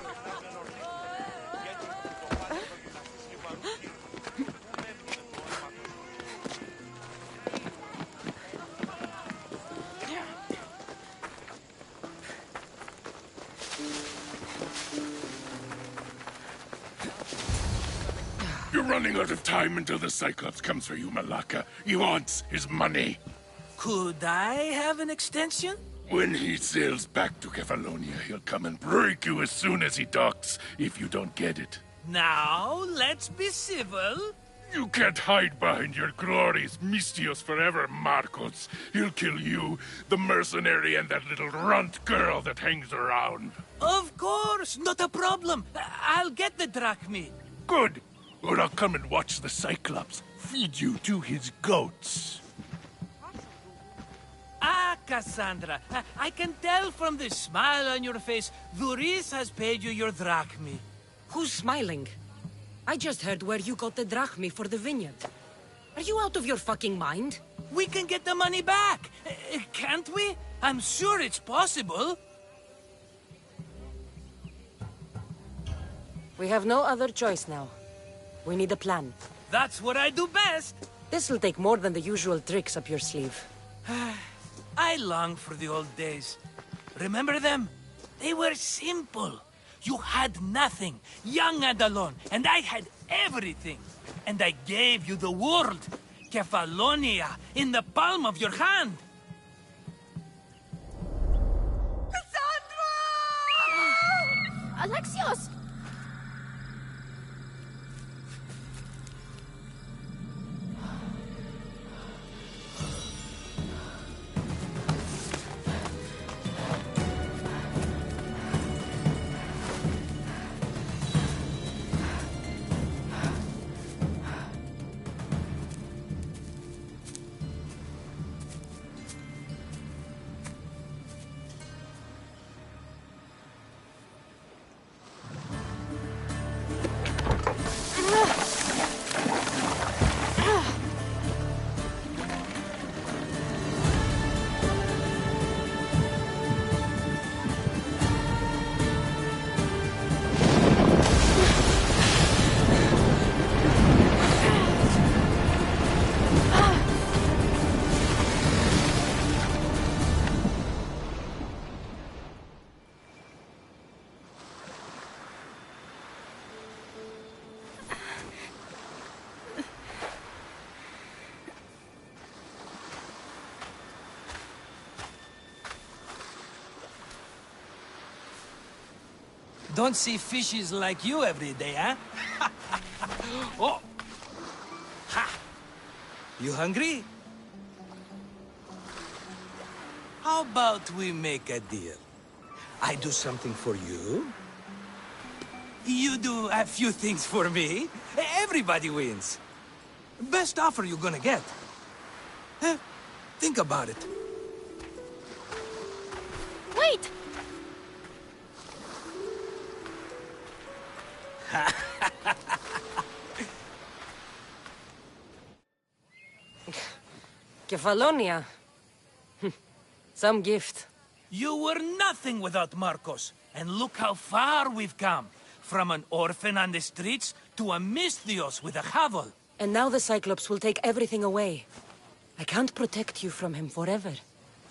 You're running out of time until the Cyclops comes for you, Malaka. He wants his money. Could I have an extension? When he sails back to Kefalonia, he'll come and break you as soon as he docks, if you don't get it. Now, let's be civil. You can't hide behind your glories, Mistios forever, Marcos. He'll kill you, the mercenary, and that little runt girl that hangs around. Of course, not a problem. I'll get the drachmi. Good. Or I'll come and watch the Cyclops feed you to his goats. Ah, Cassandra, I can tell from the smile on your face, Luris has paid you your drachmi. Who's smiling? I just heard where you got the drachmi for the vineyard. Are you out of your fucking mind? We can get the money back, can't we? I'm sure it's possible. We have no other choice now. We need a plan. That's what I do best. This'll take more than the usual tricks up your sleeve. I long for the old days. Remember them? They were simple. You had nothing, young and alone, and I had everything. And I gave you the world, Kefalonia, in the palm of your hand. Cassandra! Alexios! Don't see fishes like you every day, huh? Oh! Ha! You hungry? How about we make a deal? I do something for you. You do a few things for me. Everybody wins. Best offer you're gonna get. Think about it. Wait! Kefalonia. Some gift. You were nothing without Marcos. And look how far we've come. From an orphan on the streets to a Mistios with a hovel. And now the Cyclops will take everything away. I can't protect you from him forever.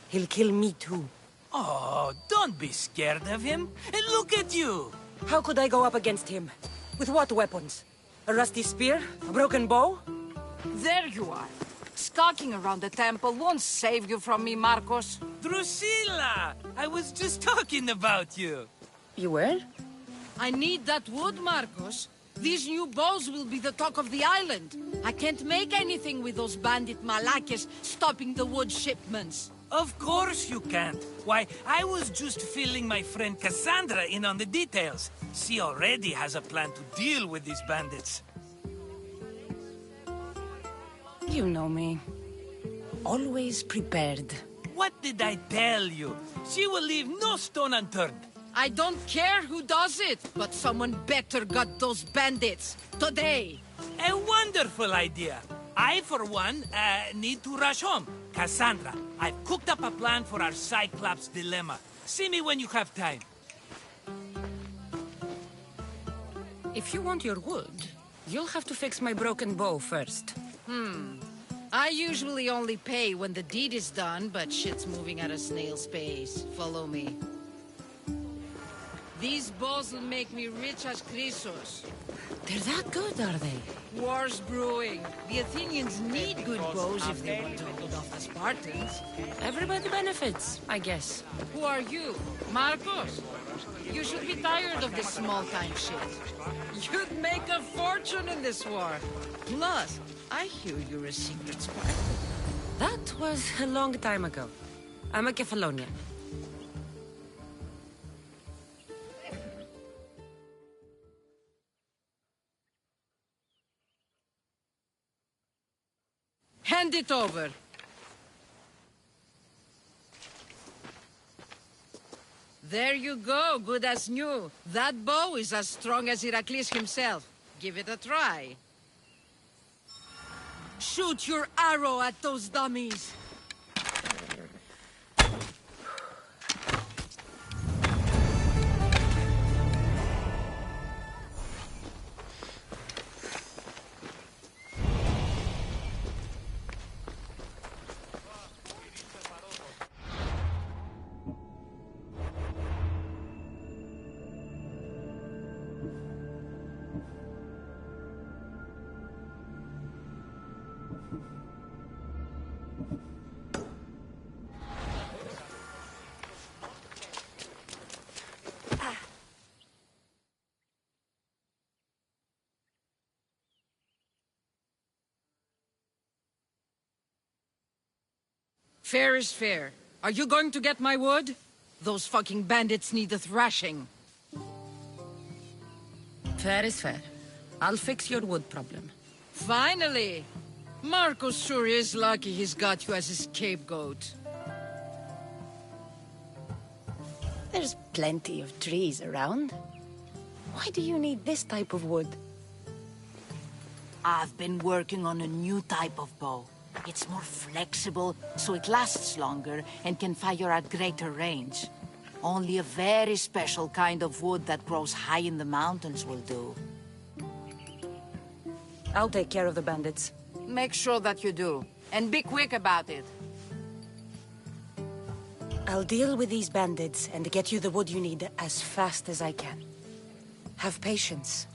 He'll kill me too. Oh, don't be scared of him. And look at you. How could I go up against him? With what weapons? A rusty spear? A broken bow? There you are. Skulking around the temple won't save you from me, Marcos. Drusilla! I was just talking about you. You were? I need that wood, Marcos. These new bows will be the talk of the island. I can't make anything with those bandit malakes stopping the wood shipments. Of course you can't. Why, I was just filling my friend Cassandra in on the details. She already has a plan to deal with these bandits. You know me. Always prepared. What did I tell you? She will leave no stone unturned. I don't care who does it, but someone better got those bandits. Today. A wonderful idea. I, for one, need to rush home. Cassandra, I've cooked up a plan for our Cyclops dilemma. See me when you have time. If you want your wood, you'll have to fix my broken bow first. I usually only pay when the deed is done, but shit's moving at a snail's pace. Follow me. These bows will make me rich as Chrysos. They're that good, are they? War's brewing. The Athenians need good bows if they want to hold off the Spartans. Everybody benefits, I guess. Who are you? Marcos? You should be tired of this small-time shit. You'd make a fortune in this war. Plus, I hear you're a secret spy. That was a long time ago. I'm a Kefalonian. Hand it over. There you go, good as new. That bow is as strong as Heracles himself. Give it a try. Shoot your arrow at those dummies. Fair is fair. Are you going to get my wood? Those fucking bandits need a thrashing. Fair is fair. I'll fix your wood problem. Finally! Marcos sure is lucky he's got you as his scapegoat. There's plenty of trees around. Why do you need this type of wood? I've been working on a new type of bow. It's more flexible, so it lasts longer and can fire at greater range. Only a very special kind of wood that grows high in the mountains will do. I'll take care of the bandits. Make sure that you do. And be quick about it. I'll deal with these bandits and get you the wood you need as fast as I can. Have patience.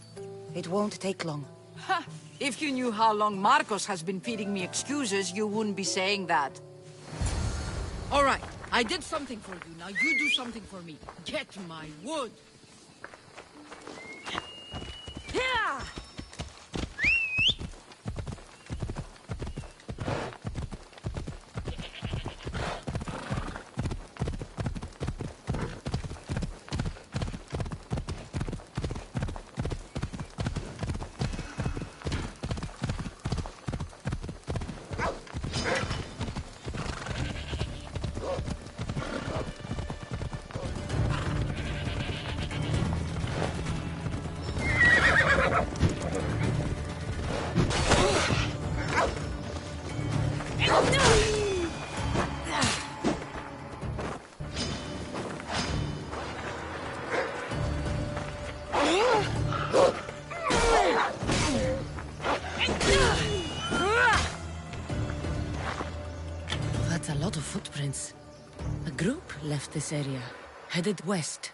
It won't take long. Ha! If you knew how long Marcos has been feeding me excuses, you wouldn't be saying that. All right, I did something for you. Now you do something for me. Get my wood. Yeah! That's a lot of footprints. A group left this area, headed west.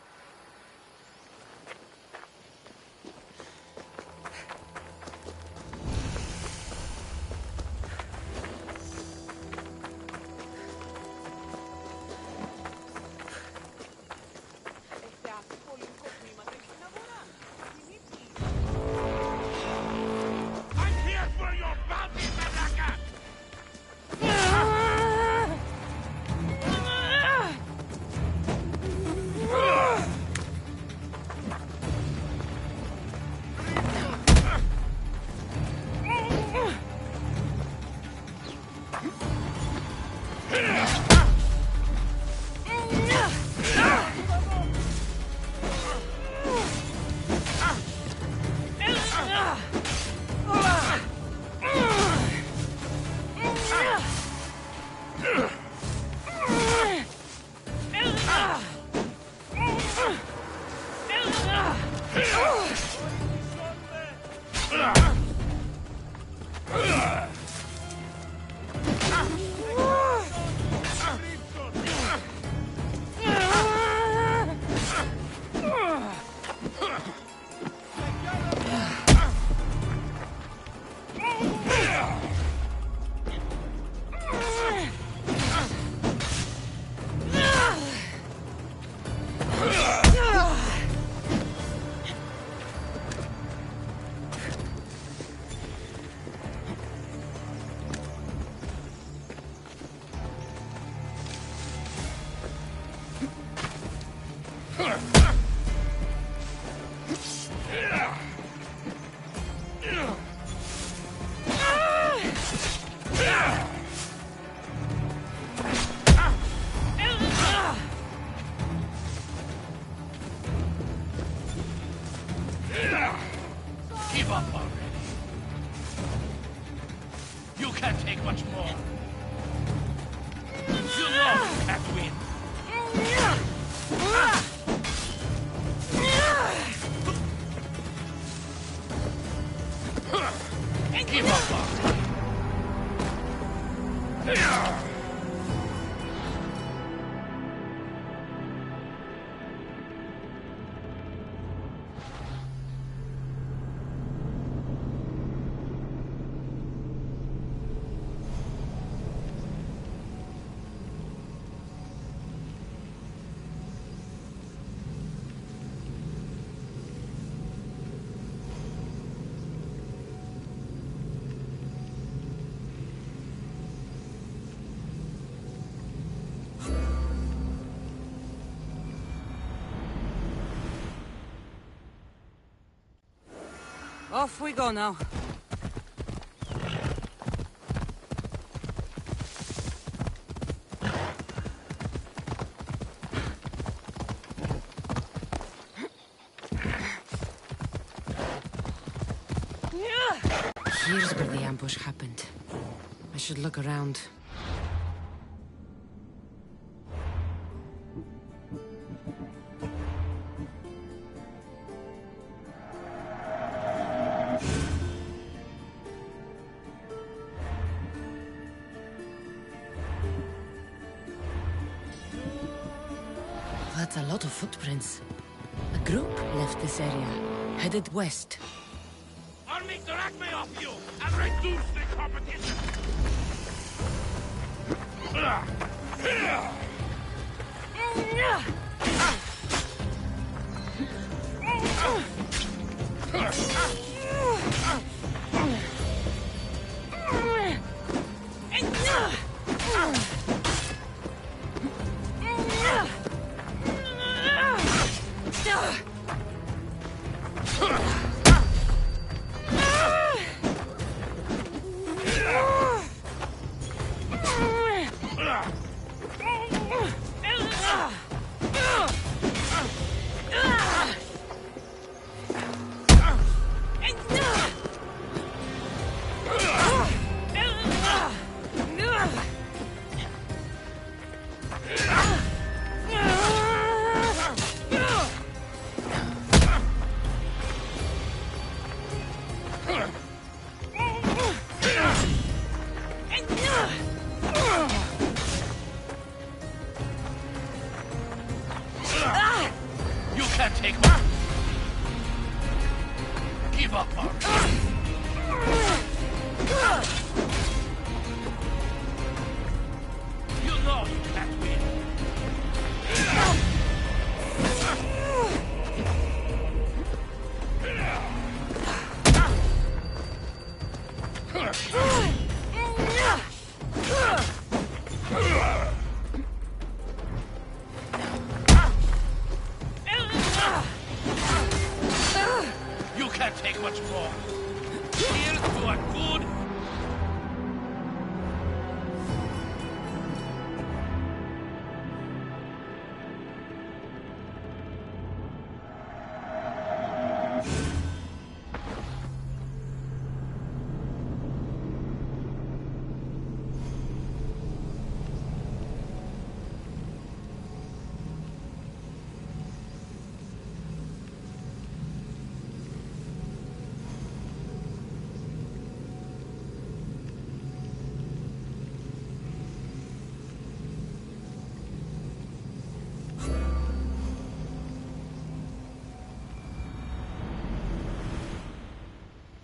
Off we go now. Here's where the ambush happened. I should look around. That's a lot of footprints. A group left this area, headed west. I'll make the Acme off you and reduce the competition!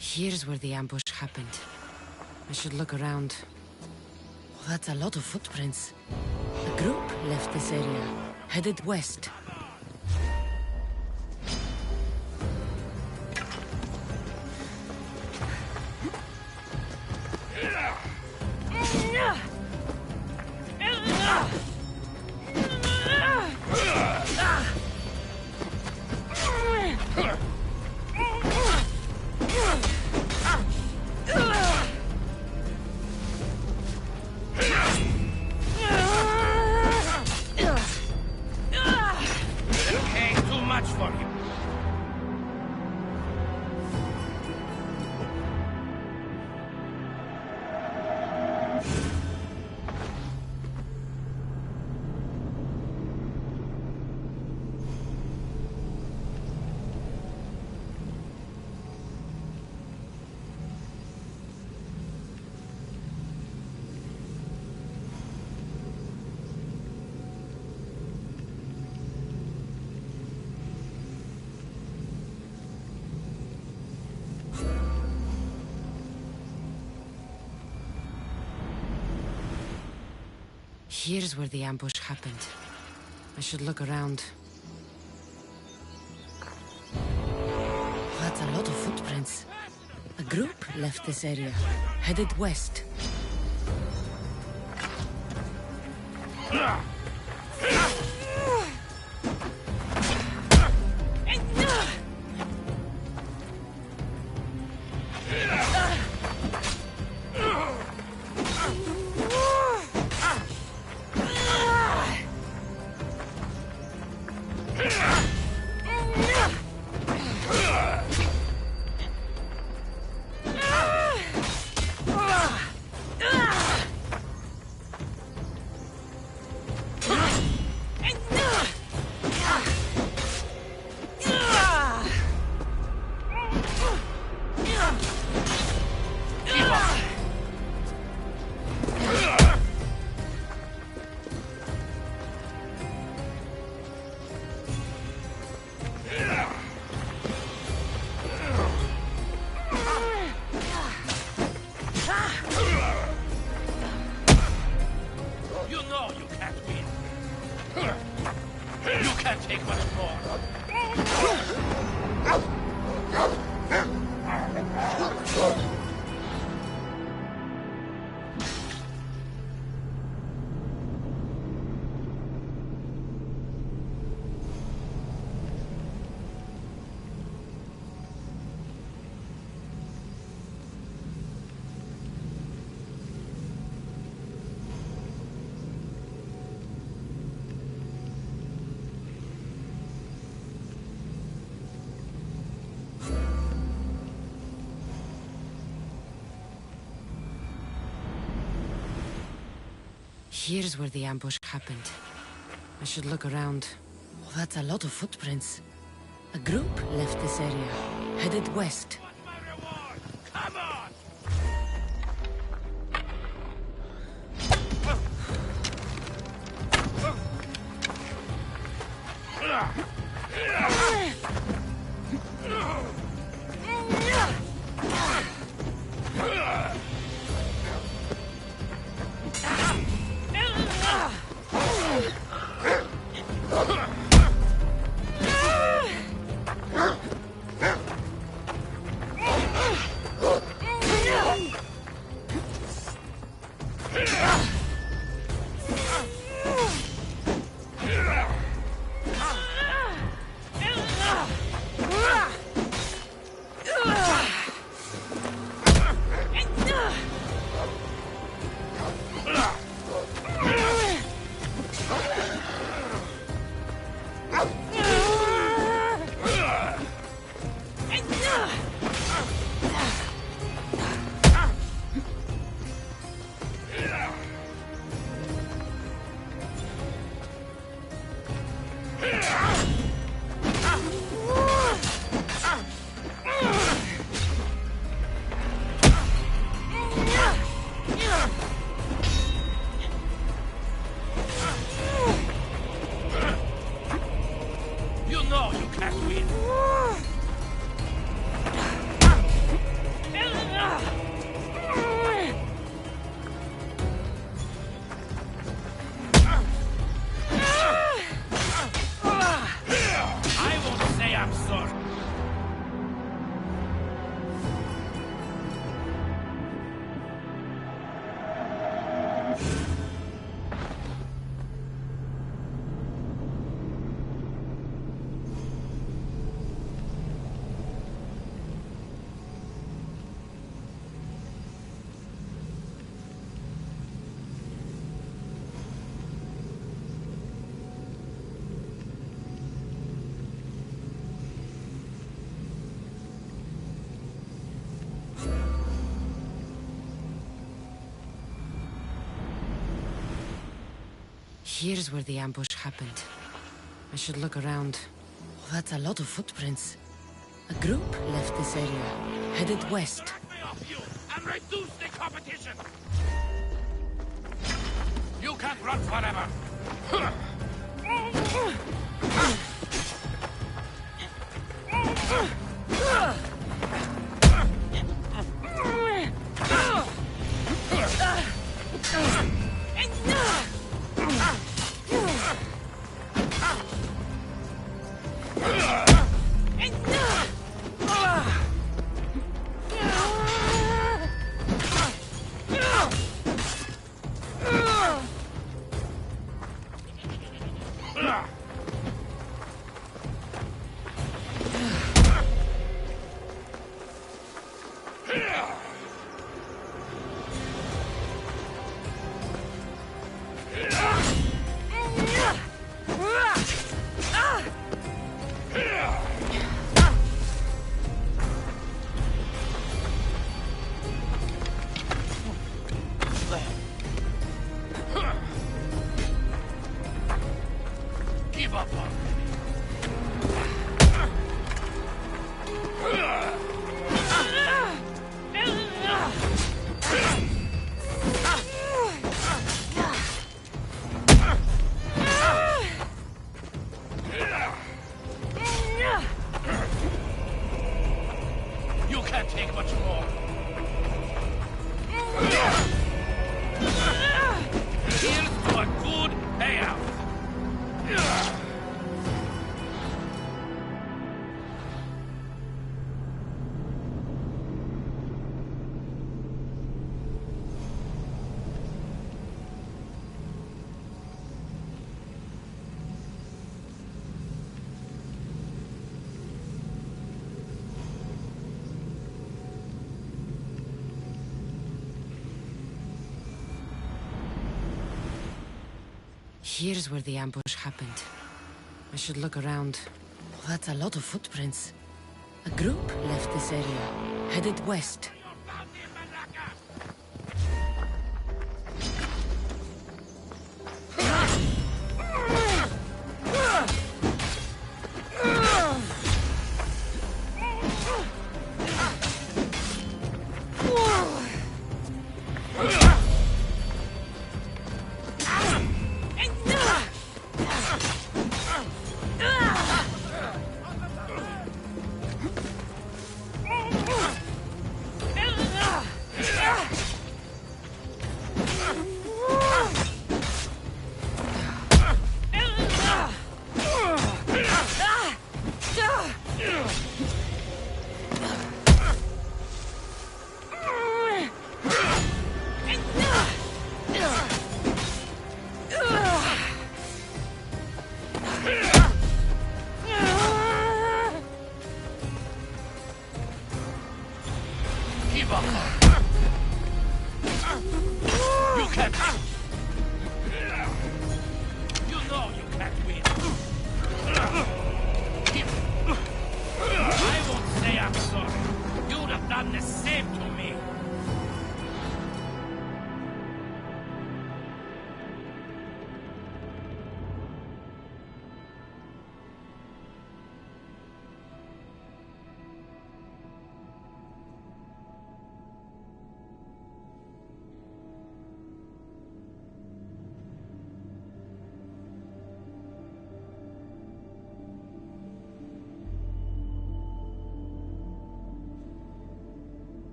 Here's where the ambush happened. I should look around. Oh, that's a lot of footprints. A group left this area, headed west. Here's where the ambush happened. I should look around. Oh, that's a lot of footprints. A group left this area, headed west. can't take much more. Here's where the ambush happened. I should look around. Oh, that's a lot of footprints. A group left this area, headed west. Come on! Here's where the ambush happened. I should look around. Oh, that's a lot of footprints. A group left this area, headed west. And reduce the competition! You can't run forever! Give up on me. You can't take much more. Here's to a good payout. Here's where the ambush happened. I should look around. Oh, that's a lot of footprints. A group left this area, headed west.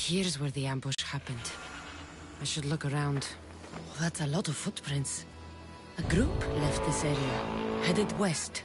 Here's where the ambush happened. I should look around. Oh, that's a lot of footprints. A group left this area, headed west.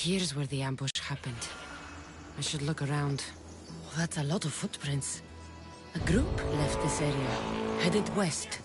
Here's where the ambush happened. I should look around. Oh, that's a lot of footprints. A group left this area, headed west.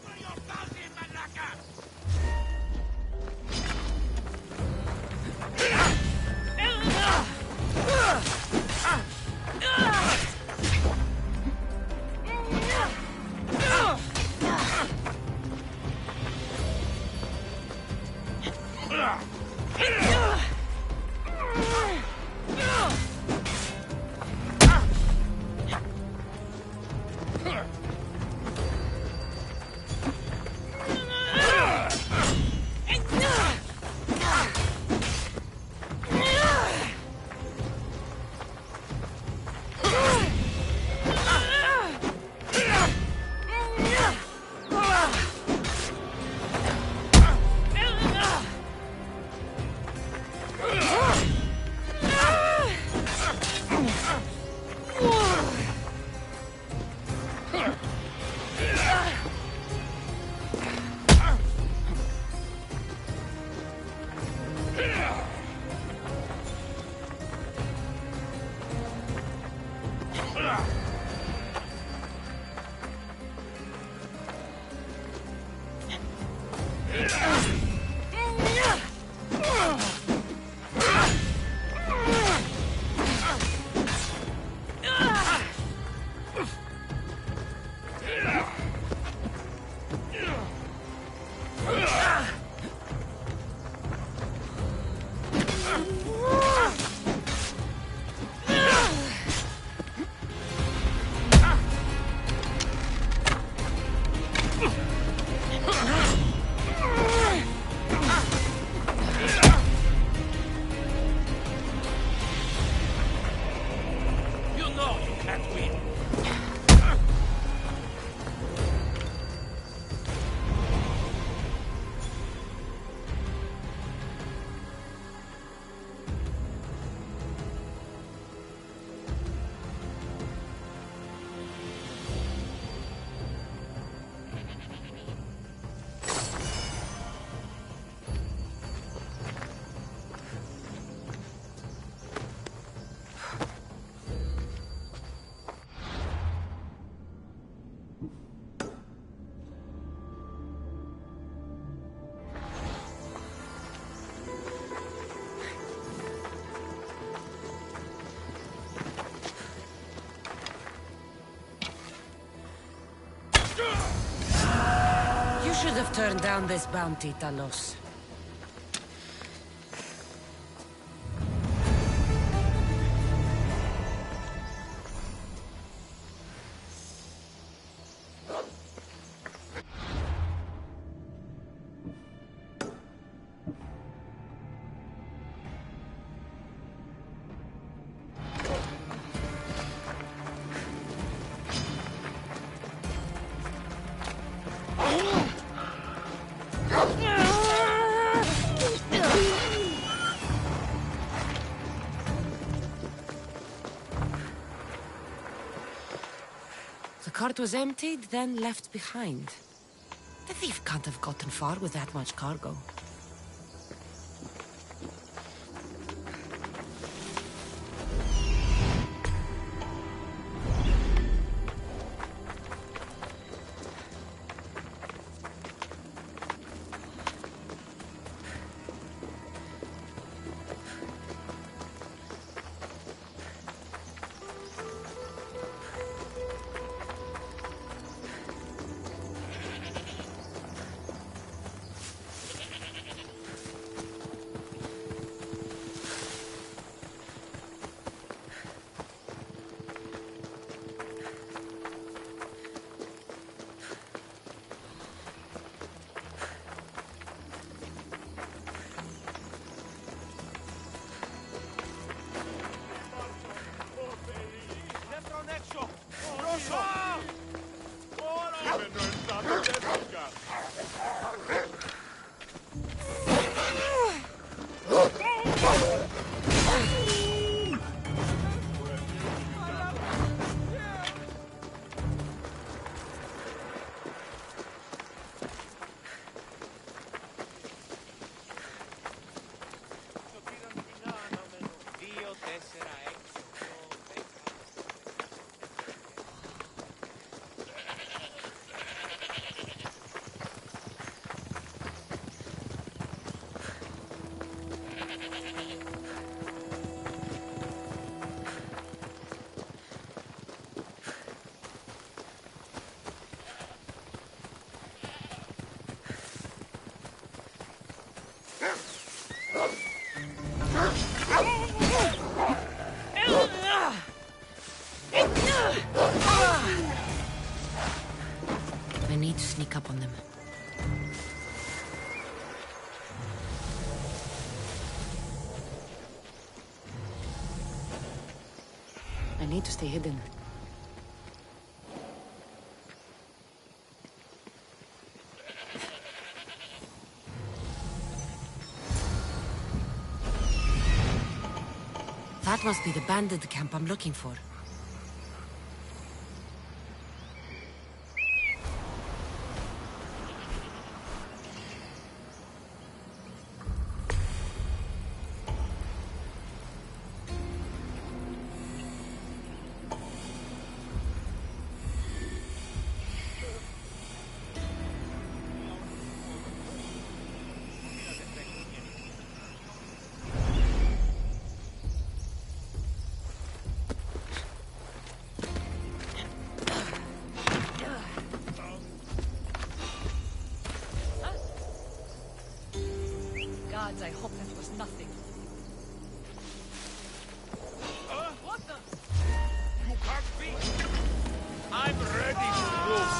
Turn down this bounty, Talos. The cart was emptied, then left behind. The thief can't have gotten far with that much cargo. I need to sneak up on them. I need to stay hidden. That must be the bandit camp I'm looking for. I hope that was nothing. What the? You can't beat. I'm ready to lose.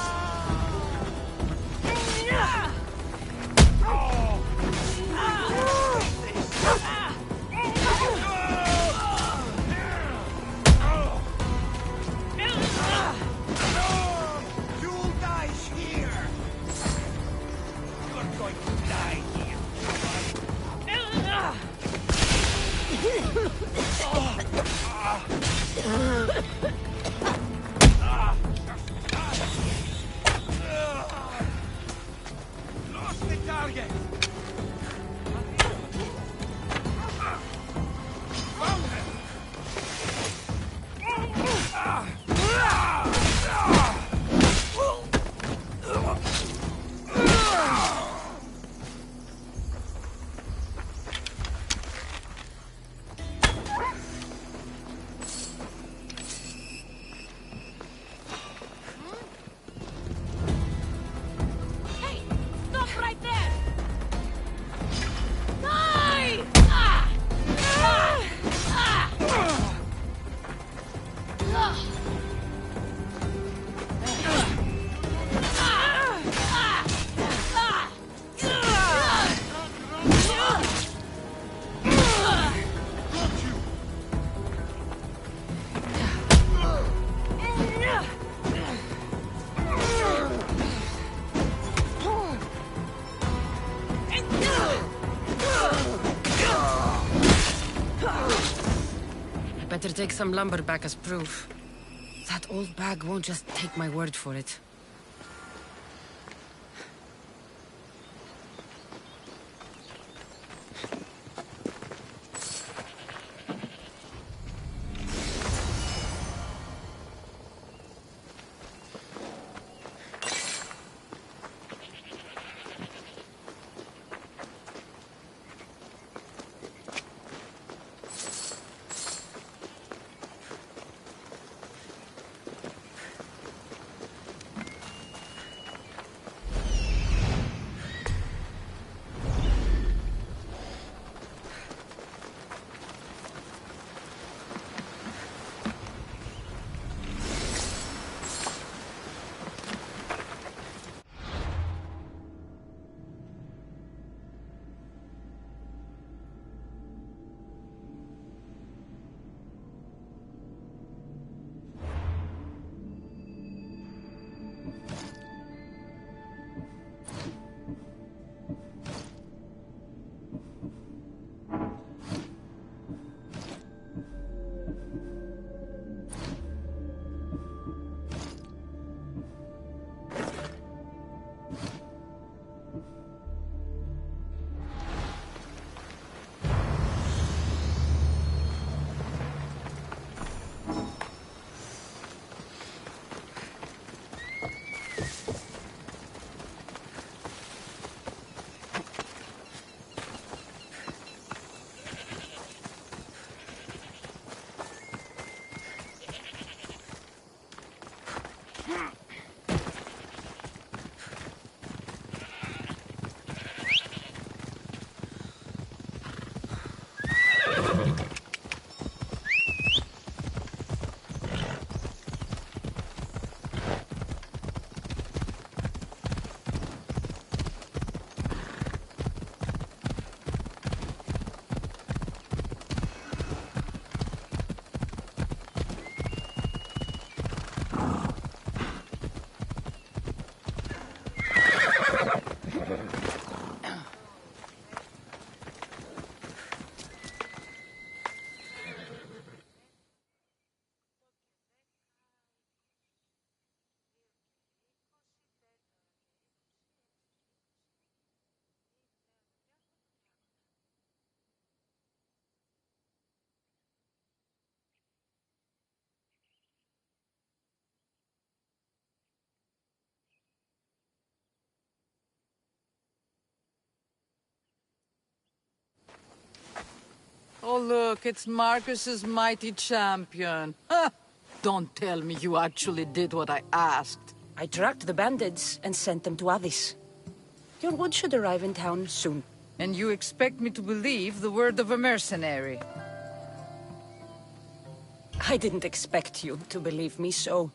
You'll die here. You're going to die here. Lost the target. Found him. better take some lumber back as proof. That old bag won't just take my word for it. Oh, look, it's Marcus's mighty champion. Ha! Don't tell me you actually did what I asked. I tracked the bandits and sent them to Odyssey. Your wood should arrive in town soon. And you expect me to believe the word of a mercenary? I didn't expect you to believe me, so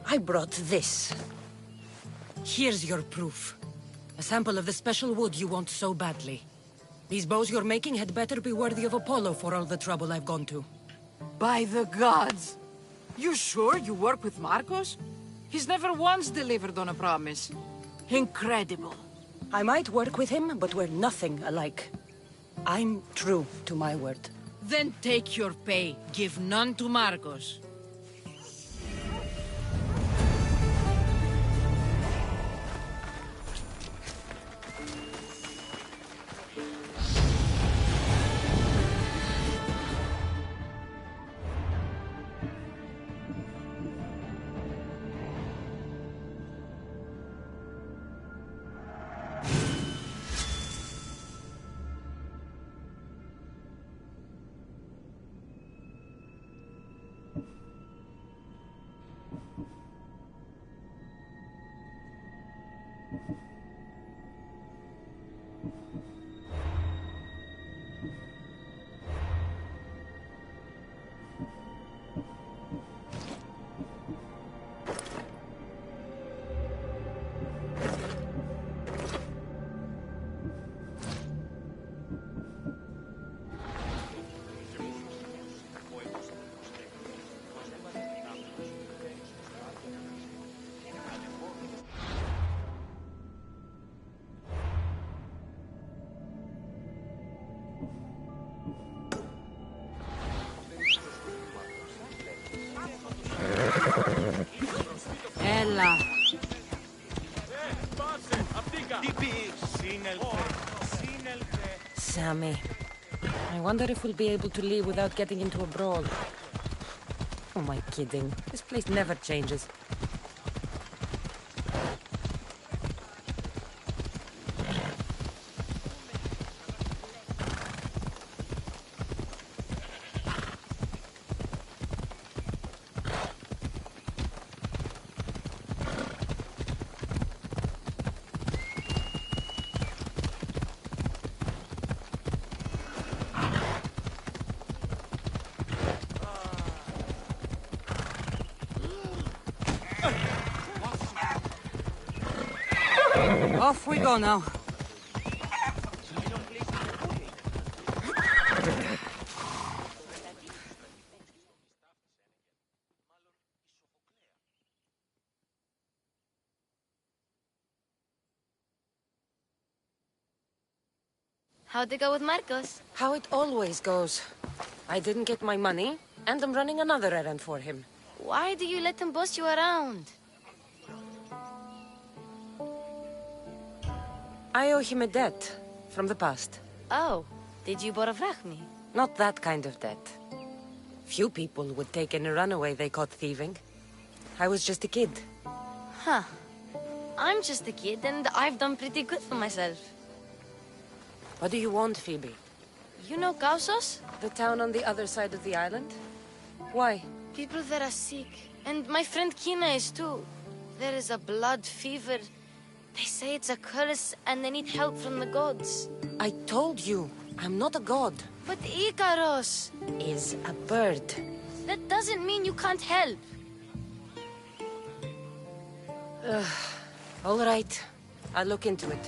I brought this. Here's your proof. A sample of the special wood you want so badly. These bows you're making had better be worthy of Apollo for all the trouble I've gone to. By the gods! You sure you work with Marcos? He's never once delivered on a promise. Incredible. I might work with him, but we're nothing alike. I'm true to my word. Then take your pay. Give none to Marcos. Έλα. Sammy, I wonder if we'll be able to leave without getting into a brawl. Who am I kidding? This place never changes. Off we go now. How'd it go with Marcos? How it always goes. I didn't get my money, and I'm running another errand for him. Why do you let him boss you around? I owe him a debt from the past. Oh, did you borrow me? Not that kind of debt. Few people would take in a runaway they caught thieving. I was just a kid. Huh. I'm just a kid, and I've done pretty good for myself. What do you want, Phoebe? You know Kausos? The town on the other side of the island? Why? People there are sick, and my friend Kina is too. There is a blood fever. They say it's a curse, and they need help from the gods. I told you, I'm not a god. But Ikaros is a bird. That doesn't mean you can't help. All right, I'll look into it.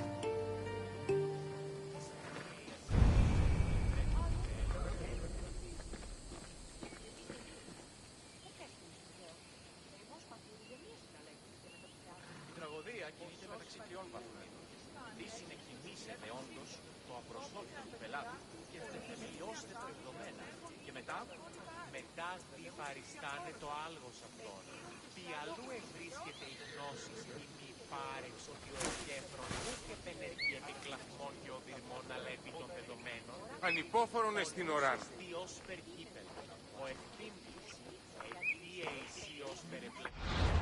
Μετά διπαριστάνε το άλγος αυτόν. Τι αλλού ευρίσκεται η γνώση ή μη πάρεξ ότι ο εγκέφρον ούτε πενεργεί επικλαθμών και οδυρμών αλλά επί των δεδομένων. Ανυπόφορον εστιν οράν. Ως περκύπελ, ο ευθύμπης, αιτία εσύ ως περεπλέον.